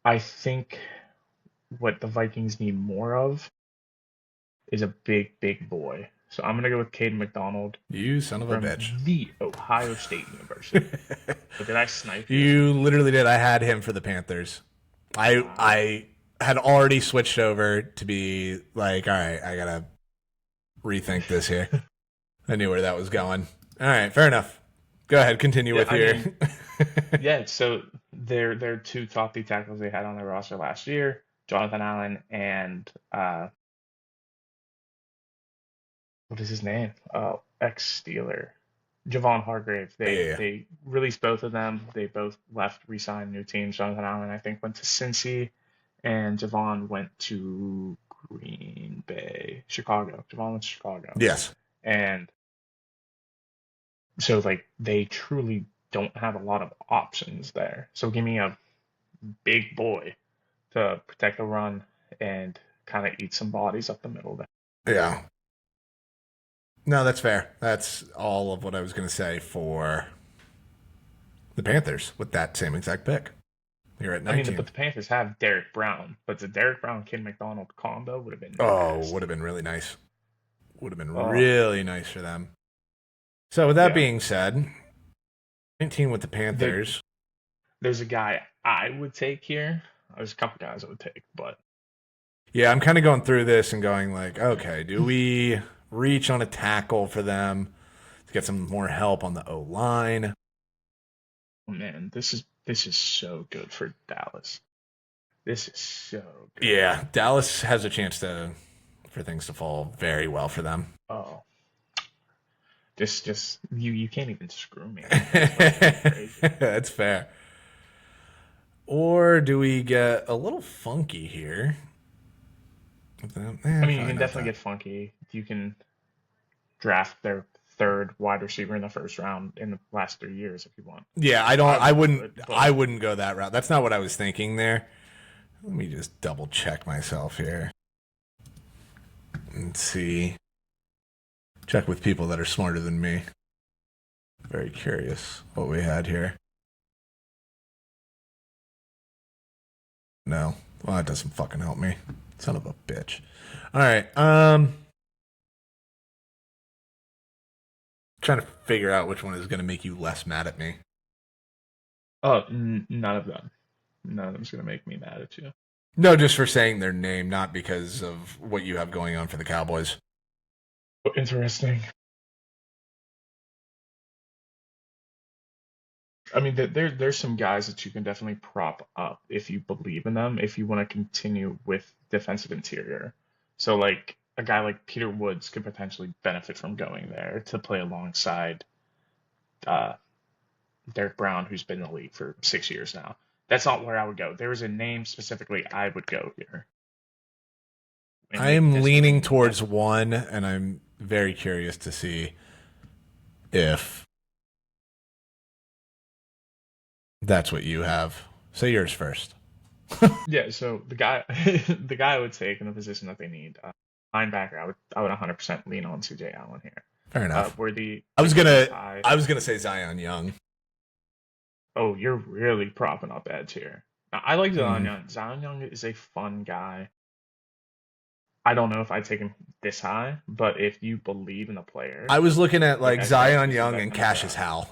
I think what the Vikings need more of is a big boy. So I'm gonna go with Caden McDonald You son of a from bitch. the Ohio State University. So did I snipe you? You literally did. I had him for the Panthers. I Wow. I had already switched over to be like, all right, I gotta rethink this here. I knew where that was going. All right, fair enough. Go ahead, continue Yeah, with I your. mean, yeah. So they're two top D tackles they had on their roster last year, Jonathan Allen and what is his name? Ex Steeler, Javon Hargrave. They Yeah, they released both of them. They both left, re-signed new teams. Jonathan Allen, I think, went to Cincy, and Javon went to Green Bay, Chicago. Javon went to Chicago, yes, and so like they truly don't have a lot of options there. So give me a big boy to protect the run and kind of eat some bodies up the middle there. yeah. No, that's fair. That's all of what I was gonna say for the Panthers with that same exact pick. You're at I mean, 19. but the Panthers have Derek Brown, but the Derek Brown Ken McDonald combo would have been Oh, would have nasty. been really nice. Would have been Oh, really nice for them. So with that yeah. being said, 19 with the There, Panthers. there's a guy I would take here. There's a couple guys I would take, but Yeah, I'm kind of going through this and going like, okay, do we reach on a tackle for them to get some more help on the O line? oh man, this is so good for Dallas. This is so good. Yeah, Dallas has a chance to for things to fall very well for them. Oh, just you can't even screw me. That's what's so crazy. That's fair. Or do we get a little funky here? I mean, you Probably can not definitely that. get funky. You can draft their third wide receiver in the first round in the last 3 years if you want. Yeah, I I don't. I wouldn't do wouldn't. it, but I wouldn't go that route. That's not what I was thinking there. Let me just double check myself here and see. Check with people that are smarter than me. Very curious what we had here. No, well, that doesn't fucking help me. Son of a bitch. All right. Trying to figure out which one is going to make you less mad at me. none of them. None of them's gonna make me mad at you. No, just for saying their name, not because of what you have going on for the Cowboys. Interesting. I mean, there's some guys that you can definitely prop up if you believe in them, if you want to continue with defensive interior. So like a guy like Peter Woods could potentially benefit from going there to play alongside uh, Derek Brown, who's been in the league for 6 years now. That's not where I would go. There is a name specifically I would go here, and maybe I'm this doesn't leaning even towards get. one, and I'm very curious to see if that's what you have. Say yours first. Yeah, so the guy, the guy I would take in the position that they need, linebacker, I would 100% lean on CJ Allen here. Fair enough. Where the I the was pick is gonna high. I was gonna say Zion Young. Oh, you're really propping up edge here. Now, I like Zion Mm. Young. Zion Young is a fun guy. I don't know if I take him this high, but if you believe in the player, I was looking at like like I said, Zion this is Young that and kind of Cassius draft. Howell.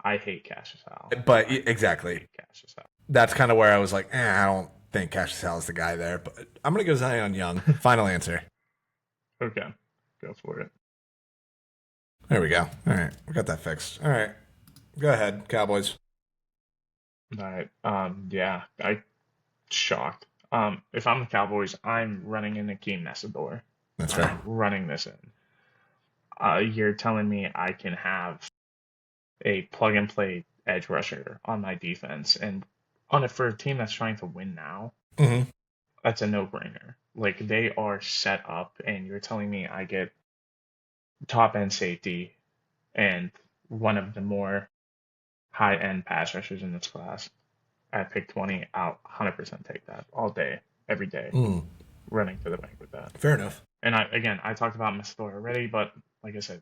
I hate Cassius Howell. But I exactly, hate Cassius that's kind of where I was like, I don't think Cassius Howell is the guy there. But I'm gonna go Zion Young. Howell. Final answer. Okay, go for it. There we go. All right, we got that fixed. All right, go ahead, Cowboys. All right. Yeah, I shocked. If I'm the Cowboys, I'm running in Akeem Nessador. That's fair. I'm running this in. You're telling me I can have a plug and play edge rusher on my defense, and on it for a team that's trying to win now, Hmm. that's a no-brainer. Like they are set up, and you're telling me I get top end safety and one of the more high end pass rushers in this class at pick 20. I'll 100% take that all day, every day, Mm. running to the bank with that. Fair enough. And I talked about Mestor already, but like I said,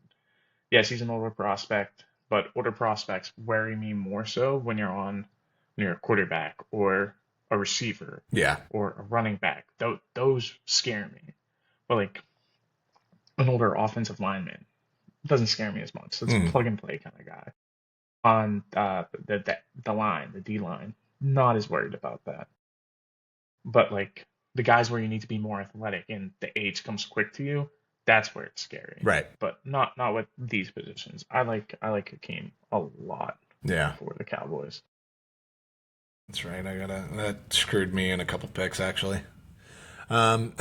yes, he's an older prospect, but older prospects worry me more so when you're a quarterback or a receiver Yeah. or a running back. Those scare me. But like an older offensive lineman doesn't scare me as much. So it's a Mm. plug and play kind of guy. On the line, the D line, not as worried about that. But like the guys where you need to be more athletic and the age comes quick to you, that's where it's scary. Right. But not with these positions. I like Hakeem a lot Yeah. for the Cowboys. That's right. That screwed me in a couple picks actually. Um,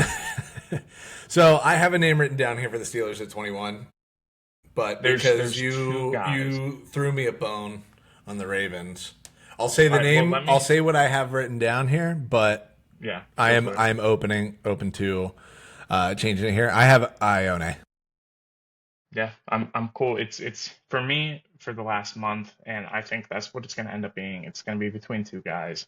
so I have a name written down here for the Steelers at 21, but because There's two guys. you threw me a bone on the Ravens, I'll say All the right, well name. let I'll me say what I have written down here, but yeah, go for it. I'm open to changing it here. I have Ione. Yeah, I'm cool. It's for me for the last month, and I think that's what it's gonna end up being. It's gonna be between two guys.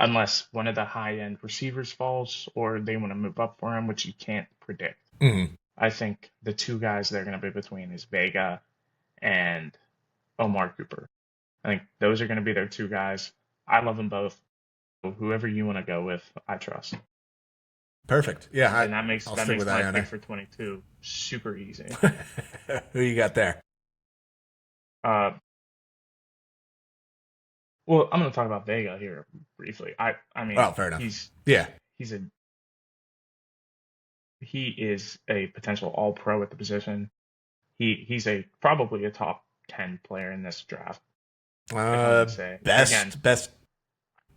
Unless one of the high end receivers falls or they want to move up for him, which you can't predict. Mm-hmm. I think the two guys they're going to be between is Vega and Omar Cooper. I think those are going to be their two guys. I love them both. Whoever you want to go with, I trust. Perfect. Yeah, And that makes I'll that stick makes with my pick Ione. for 22 super easy. Who you got there? Uh, well, I'm going to talk about Vega here briefly. I mean, Oh, fair enough. he's Yeah. he's a he is a potential all pro at the position. He's a probably a top 10 player in this draft, if I'm going Uh, to say. Again, best he's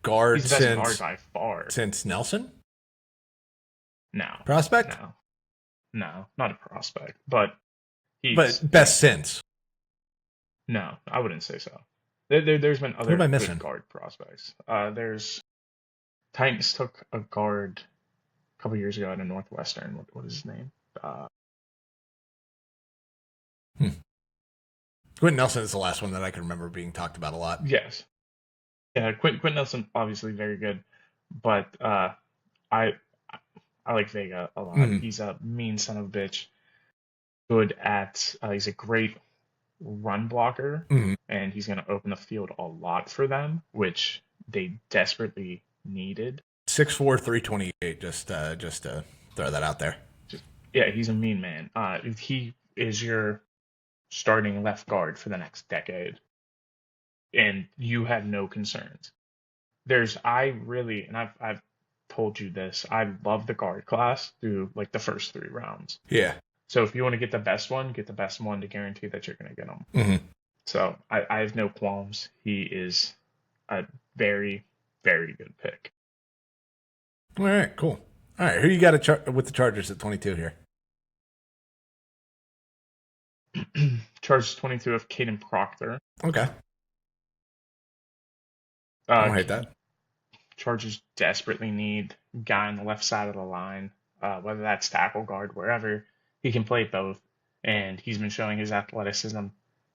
guard the best guard by far. since Nelson No, prospect, no, no, not a prospect, but but he's best since. no, I wouldn't say so. There's been Who am I other good missing? guard prospects. There's Titans took a guard a couple years ago out of Northwestern. What is his name? Uh, Hmm. Quentin Nelson is the last one that I can remember being talked about a lot. yes, yeah, Quentin Nelson, obviously very good, but I I like Vega a lot. Mm. He's a mean son of a bitch. Good at he's a great run blocker, Mm. and he's going to open the field a lot for them, which they desperately needed. 6'4", 328. Just to throw that out there. Just yeah, he's a mean man. He is your starting left guard for the next decade, and you have no concerns. I really, and I've told you this. I love the guard class through like the first 3 rounds. Yeah. So if you want to get the best one, get the best one to guarantee that you're going to get him. Mm-hmm. So I have no qualms. He is a very, very good pick. All right. Cool. All right. Who you got with the Chargers at 22 here? Chargers 22 of Caden Proctor. Okay. I don't Uh, hate that. Chargers desperately need a guy on the left side of the line, whether that's tackle guard, wherever. He can play both, and he's been showing his athleticism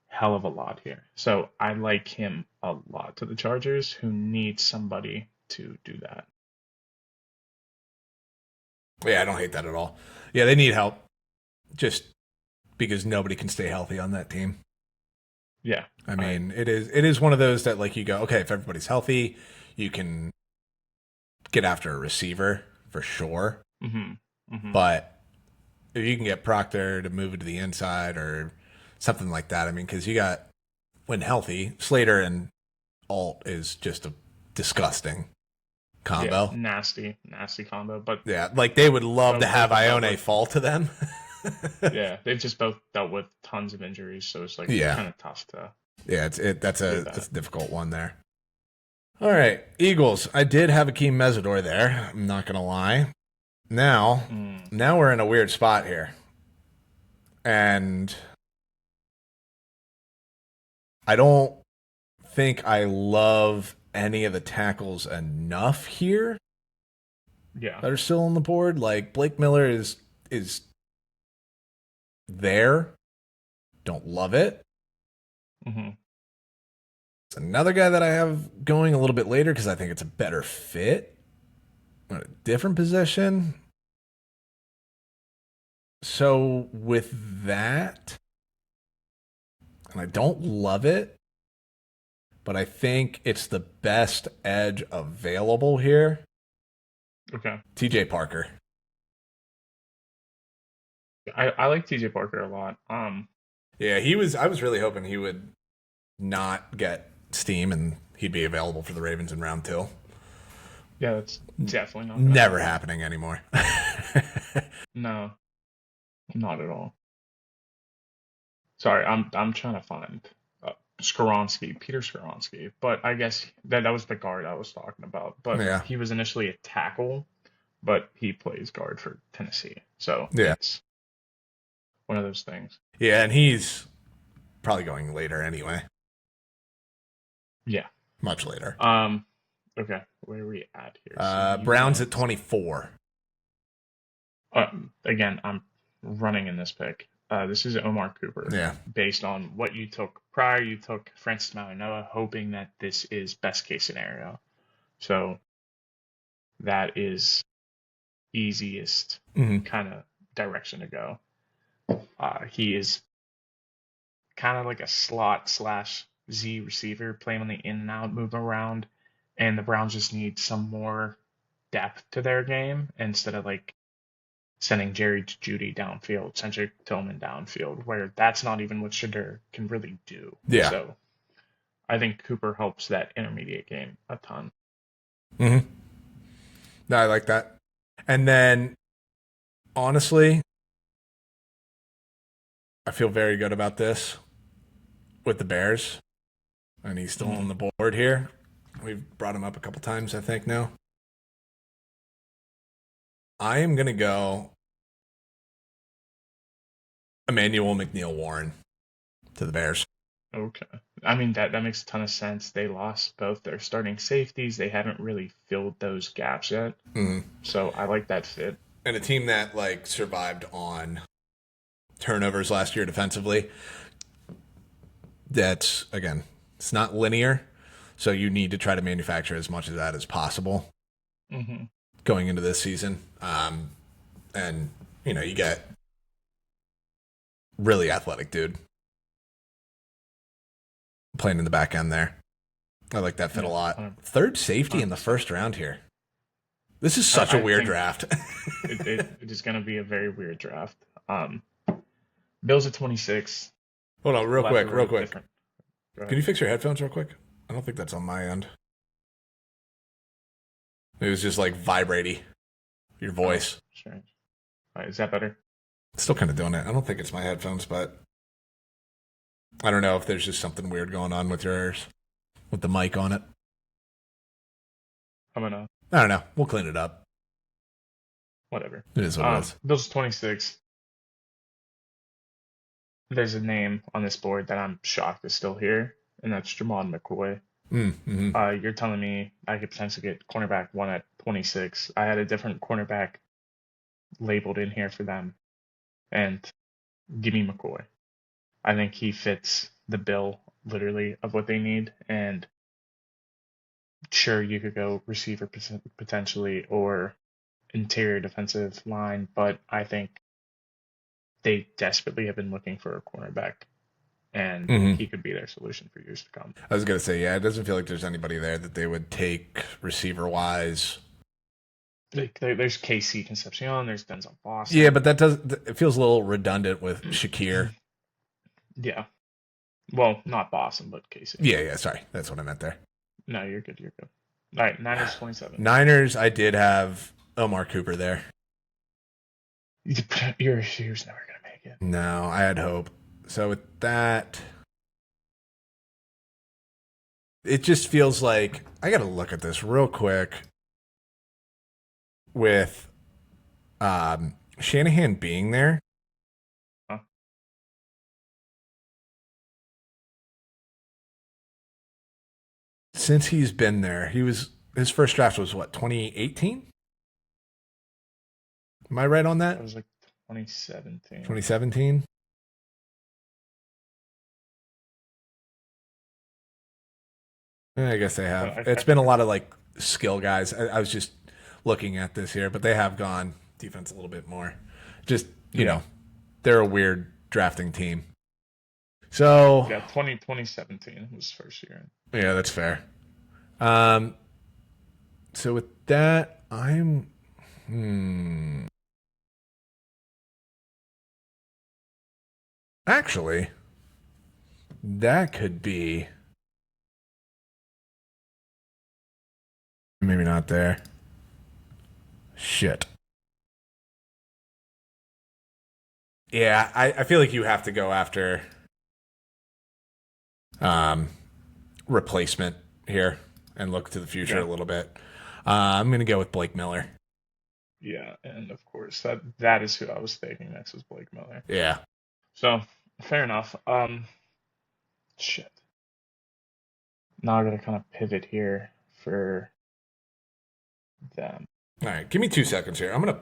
hell of a lot here. So I like him a lot to the Chargers, who need somebody to do that. Yeah, I don't hate that at all. Yeah, they need help. Just because nobody can stay healthy on that team. Yeah, I mean, it is one of those that like you go, okay, if everybody's healthy, you can get after a receiver for sure. mm-hmm, mm-hmm. But if you can get Proctor to move it to the inside or something like that, I mean, because you got when healthy, Slater and Alt is just a disgusting combo. Yeah, nasty combo. But Yeah, like they would love to both have have dealt Ione with fall to them. yeah, they've just both dealt with tons of injuries, so it's like Yeah. kind of tough to Yeah, that's do a that. difficult one there. All right, Eagles. I did have Akeem Mesidor there. I'm not gonna lie. Now we're in a weird spot here, and I don't think I love any of the tackles enough here Yeah. that are still on the board. Like Blake Miller is there. Don't love it. hmm It's another guy that I have going a little bit later because I think it's a better fit. A different position. So with that, and I don't love it, but I think it's the best edge available here. Okay. TJ Parker. I like TJ Parker a lot. Yeah, I was really hoping he would not get steam and he'd be available for the Ravens in round 2. Yeah, that's definitely not going to Never happen. happening anymore. No, not at all. Sorry, I'm trying to find Peter Skoronsky, but I guess that was the guard I was talking about. But Yeah. he was initially a tackle, but he plays guard for Tennessee, so Yeah. it's one of those things. Yeah, and he's probably going later anyway. Yeah. Much later. Um. Okay, where are we at here? So you Browns at went. 24. Again, I'm running in this pick. This is Omar Cooper. Yeah. Based on what you took prior, you took Francis Mauigoa, hoping that this is best case scenario. So that is easiest Mm-hmm. kind of direction to go. He is kind of like a slot slash Z receiver, playing on the in and out, moving around, and the Browns just need some more depth to their game instead of like sending Jerry Judy downfield, Cedric Tillman downfield, where that's not even what Shadur can really do. Yeah. So I think Cooper helps that intermediate game a ton. Mm-hmm. No, I like that. And then, honestly, I feel very good about this with the Bears. And he's still Mm-hmm. on the board here. We've brought him up a couple times, I think, now. I am going to go Emmanuel McNeil Warren to the Bears. Okay. I mean that makes a ton of sense. They lost both their starting safeties. They haven't really filled those gaps yet. Mm-hmm. So I like that fit. And a team that like survived on turnovers last year defensively. That's again, it's not linear, so you need to try to manufacture as much of that as possible Mm-hmm. going into this season. And you get really athletic dude playing in the back end there. I like that fit a Yeah, lot. 100%. Third safety in the first round here. This is such a I weird think draft. it is going to be a very weird draft. Um, Bills at 26. Hold on, real Left a quick, real little quick. different. Go Can ahead. you fix your headphones real quick? I don't think that's on my end. It was just like vibrating your Oh, voice. strange. All right, is that better? It's still kind of doing it. I don't think it's my headphones, but I don't know if there's just something weird going on with yours, with the mic on it. I'm gonna I don't know. We'll clean it up. whatever. It is what it is. Bills 26. There's a name on this board that I'm shocked is still here, and that's Jamon McCoy. Mm-hmm. You're telling me I could potentially get cornerback one at 26. I had a different cornerback labeled in here for them, and give me McCoy. I think he fits the bill literally of what they need, and sure you could go receiver potentially or interior defensive line, but I think they desperately have been looking for a cornerback, and Mm-hmm. he could be their solution for years to come. I was gonna say, yeah, it doesn't feel like there's anybody there that they would take receiver wise. There's KC Concepcion, there's Denzel Yeah, Boston. but it feels a little redundant with Shakir. Yeah. Well, not Boston, but KC. Yeah, sorry. That's what I meant there. No, you're good. You're good. All right, Niners 27. Niners, I did have Omar Cooper there. He was never gonna make it. No, I had hope. So with that, it just feels like I got to look at this real quick with Shanahan being there. Huh? Since he's been there, his first draft was what, 2018? Am I right on That that? was like 2017. 2017? I guess they Well, have. It's been a lot of like skill guys. I was just looking at this here, but they have gone defense a little bit more. Just, Yeah. they're a weird drafting team. So, Yeah, 2017 was first year. yeah, that's fair. Um, so with that, actually, that could be Maybe not there. Shit. Yeah, I feel like you have to go after um, replacement here and look to the future a Yeah. little bit. I'm going to go with Blake Miller. Yeah, and of course that is who I was thinking next was Blake Miller. Yeah. So fair enough. Shit. Now I gotta kind of pivot here for them. All right. Give me 2 seconds here. I'm going to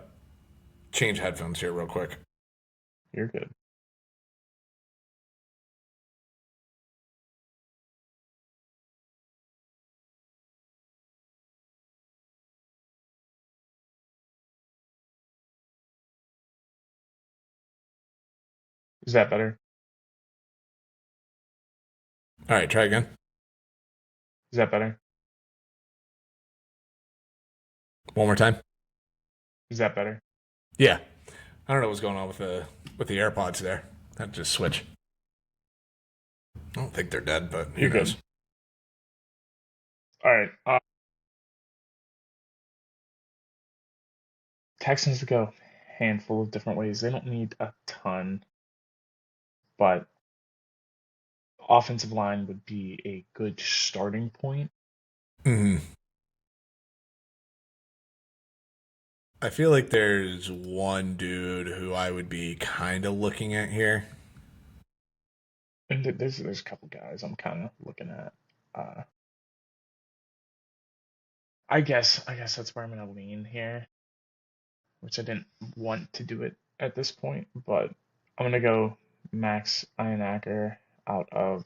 change headphones here real quick. You're good. Is that better? All right. Try again. Is that better? One more time. Is that better? Yeah. I don't know what's going on with the AirPods there. That just switch. I don't think they're dead, but who You're knows? good. All right. Texans to go handful of different ways. They don't need a ton, but offensive line would be a good starting point. Mm. I feel like there's one dude who I would be kind of looking at here. And there's a couple guys I'm kind of looking at. Uh, I guess that's where I'm gonna lean here, which I didn't want to do it at this point, but I'm gonna go Max Ionacker out of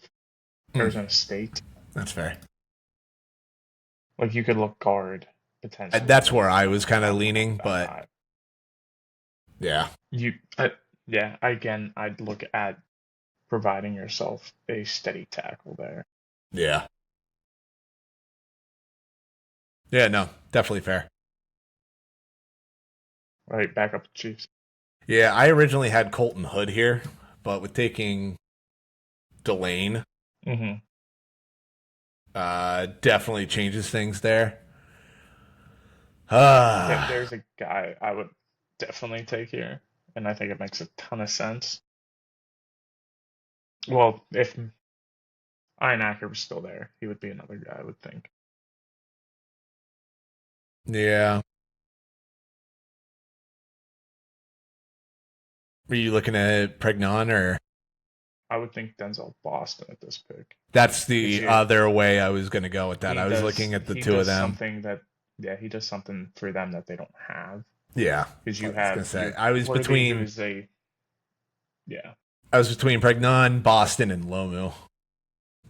Mm, Arizona State. that's fair. Like you could look guard potentially That's with where I was kind of um, leaning, that but guy. yeah, You, yeah, again, I'd look at providing yourself a steady tackle there. yeah, yeah. No, definitely fair. Right, back up the Chiefs. Yeah, I originally had Colton Hood here, but with taking Delane, Hmm. definitely changes things there. There's a guy I would definitely take here, and I think it makes a ton of sense. Well, if Iron Acker was still there, he would be another guy I would think. Yeah. Are you looking at Pregnon or? I would think Denzel Boston at this pick. That's Because the you other way I was going to go with that. he I was looking does at the he two of does them. something that yeah, he does something for them that they don't have. Yeah, Because I you was going have to say your I was Worthy, who between is a yeah, Pregnon, Boston, and Lomu.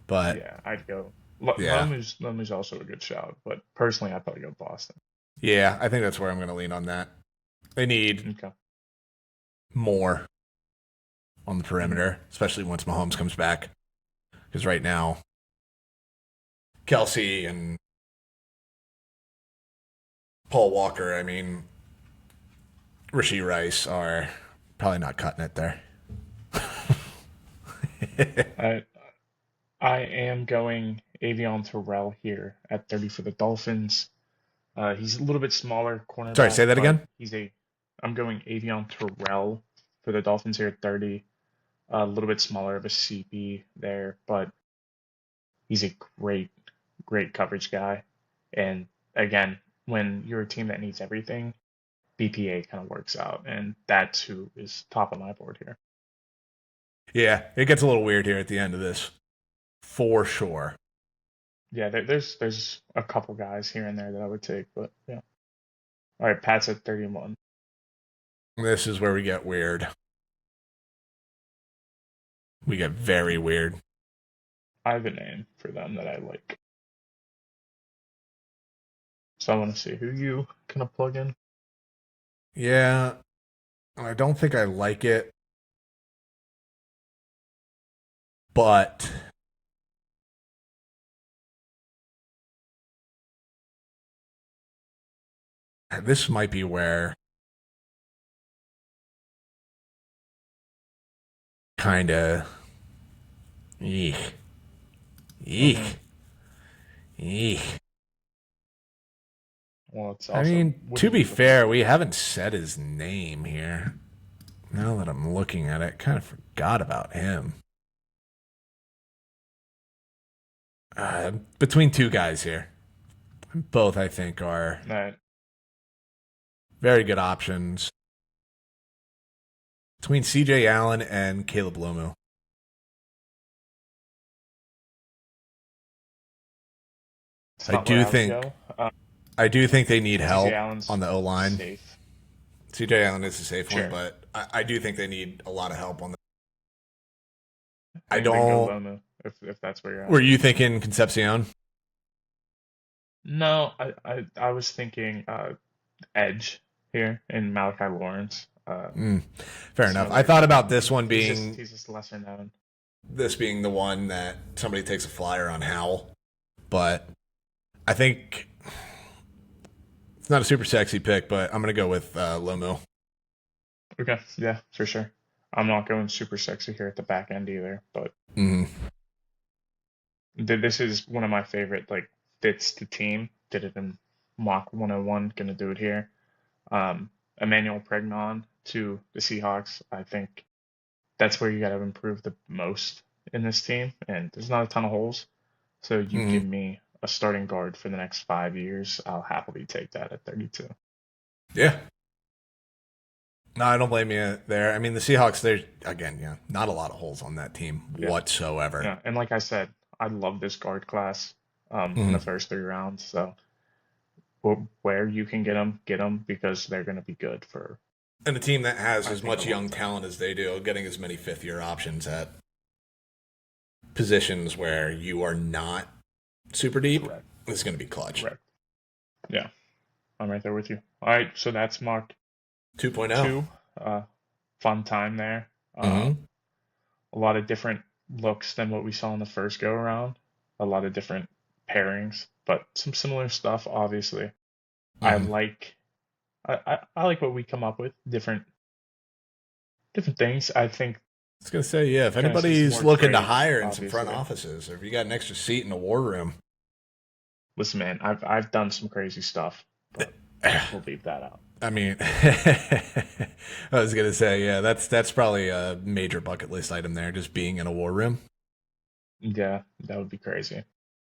But yeah, I'd go yeah, Lomu's also a good shout, but personally I'd probably go Boston. yeah, I think that's where I'm going to lean on that. They need Okay. more on the Hmm. perimeter, especially once Mahomes comes back. Because right now, Kelsey and Paul Walker, I mean, Rasheed Rice are probably not cutting it there. I I am going Avion Terrell here at 30 for the Dolphins. He's a little bit smaller Sorry, cornerback, say that but again. I'm going Avion Terrell for the Dolphins here at 30. A little bit smaller of a CP there, but he's a great coverage guy. And again, when you're a team that needs everything, BPA kind of works out, and that's who is top of my board here. Yeah, it gets a little weird here at the end of this, for sure. Yeah, there's a couple guys here and there that I would take, but yeah. All right, Pat's at 31. This is where we get weird. We get very weird. I have a name for them that I like, so I want to see who you kind of plug in. Yeah, I don't think I like it, but this might be where kind of eek, Hmm. eek, eek. Well, it's I also mean, what are to be you looking fair, for? we haven't said his name here. Now that I'm looking at it, kind of forgot about him. Between two guys here, both I think are Right. very good options. Between CJ Allen and Caleb Lomu. It's I not where do I would think go. I do think they need CJ help on Allen's the O line. safe. CJ Allen is a safe one, Sure. but I do think they need a lot of help on the. I Then go don't. Lomu if that's where you're Were at. you thinking Concepcion? No, I was thinking edge here in Malachi Lawrence. Mm, fair Some enough. I other thought about this one he's just lesser known. being the one that somebody takes a flyer on Howell, but I think it's not a super sexy pick, but I'm gonna go with Lomu. Okay, yeah, for sure. I'm not going super sexy here at the back end either, but Mm, this is one of my favorite like fits the team. Did it in mock 101. Gonna do it here. Emmanuel Pregnon to the Seahawks. I think that's where you got to improve the most in this team, and there's not a ton of holes. So you mm, give me a starting guard for the next 5 years, I'll happily take that at 32. yeah. No, I don't blame you there. I mean, the Seahawks. There's again, yeah, not a lot of holes on that team Yeah, whatsoever. yeah, and like I said, I love this guard class in the Mm. first 3 rounds. So where you can get them because they're going to be good for And a team that has I as think a much long young time. talent as they do, getting as many fifth year options at positions where you are not super deep Correct, is going to be clutch. correct. Yeah, I'm right there with you. All right, so that's mock 2.0. two. Uh, Fun time there. Mm-hmm. A lot of different looks than what we saw in the first go around. A lot of different pairings, but some similar stuff. Obviously, I Mm-hmm. like I like what we come up with. Different things. I think I was going to say, yeah, if you're gonna see some anybody's more looking to trades. hire in some front Obviously, offices, or if you got an extra seat in the war room, listen, man, I've done some crazy stuff, but we'll leave that out. I mean, I was going to say, yeah, that's probably a major bucket list item there, just being in a war room. Yeah, that would be crazy. I'd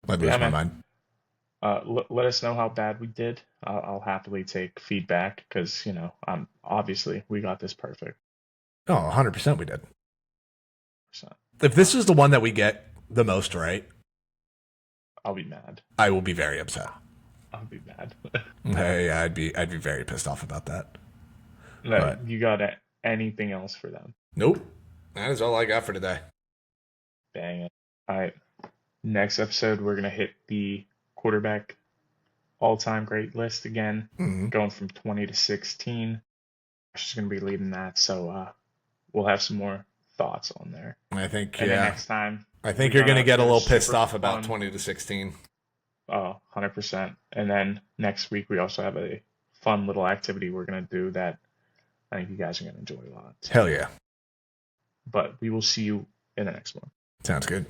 But yeah, lose my man. mind. Let us know how bad we did. I'll happily take feedback because obviously we got this perfect. Oh, 100% we did. So If this is the one that we get the most right, I'll be mad. I will be very upset. I'll be mad. Hey, I'd be very pissed off about that. No, But you got anything else for them? nope. That is all I got for today. Dang it. All right. Next episode, we're gonna hit the quarterback all-time great list again, Mm-hmm. going from 20 to 16. She's gonna be leading that, so we'll have some more thoughts on there. I think, And then yeah. next time I we think you're got going to get a we got a little pissed super off about fun 20 to 16. 100%. And then next week we also have a fun little activity we're gonna do that I think you guys are gonna enjoy a lot. So, Hell yeah. but we will see you in the next one. Sounds good.